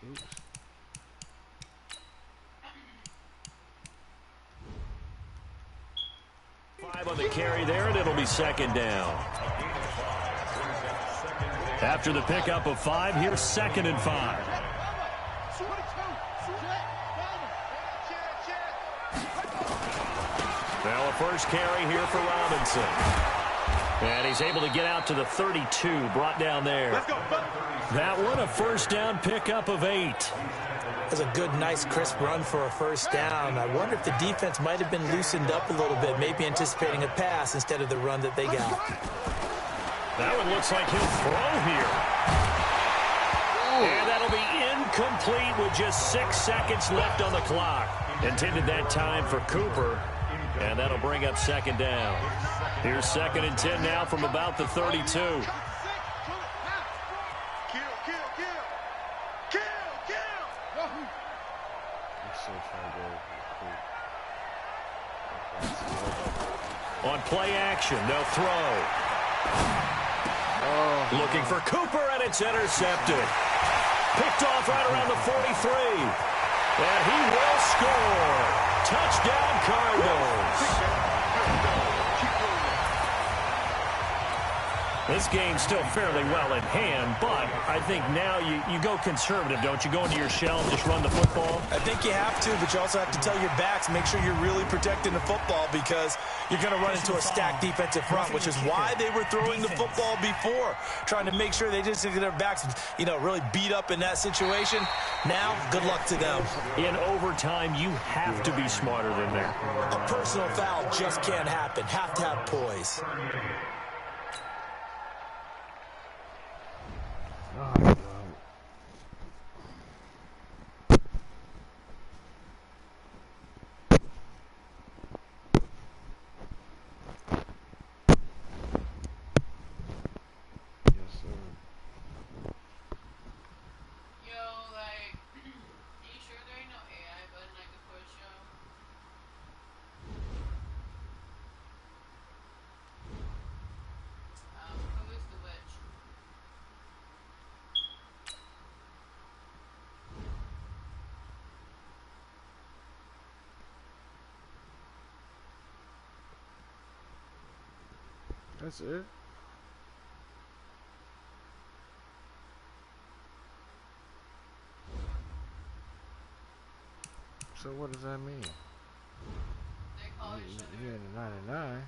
Speaker 3: Oops.
Speaker 2: Five on the carry there, and it'll be second down. After the pickup of 5, here's 2nd and 5. Now a first carry here for Robinson. And he's able to get out to the 32, brought down there. That one, a first down pickup of 8.
Speaker 4: That's a good, nice, crisp run for a first down. I wonder if the defense might have been loosened up a little bit, maybe anticipating a pass instead of the run that they got.
Speaker 2: That one looks like he'll throw here. And that'll be incomplete with just 6 seconds left on the clock. Intended that time for Cooper. And that'll bring up second down. Here's 2nd and 10 now from about the 32. On play action, they'll throw. Looking for Cooper, and it's intercepted. Picked off right around the 43. And he will score. Touchdown, Cardinals. This game's still fairly well in hand, but I think now you go conservative, don't you? Go into your shell and just run the football?
Speaker 7: I think you have to, but you also have to tell your backs, make sure you're really protecting the football because you're going to run into a stacked defensive front, which is why they were throwing the football before, trying to make sure they didn't get their backs, really beat up in that situation. Now, good luck to them.
Speaker 2: In overtime, you have to be smarter than that.
Speaker 7: A personal foul just can't happen. Have to have poise.
Speaker 3: That's it. So what does that mean? You had a 99.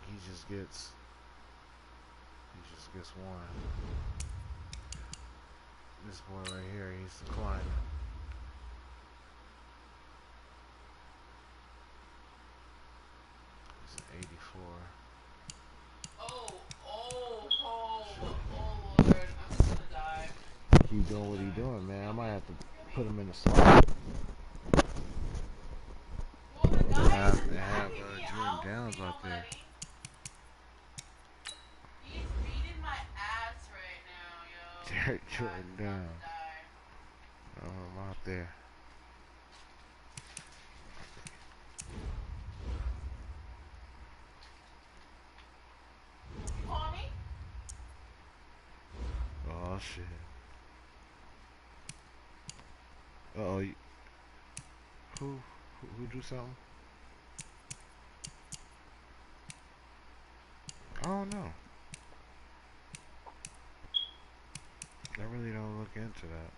Speaker 3: He just gets one. This boy right here, he's declining. He's an 84.
Speaker 6: Lord, I'm just gonna die.
Speaker 3: Keep doing what he's doing, man. I might have to put him in the slot. Have Jordan Downs out there.
Speaker 6: He's beating my ass right now, yo.
Speaker 3: Derek Jordan Downs. Oh, I'm out there. Oh shit. Uh-oh. Who do something? I don't know. I really don't look into that.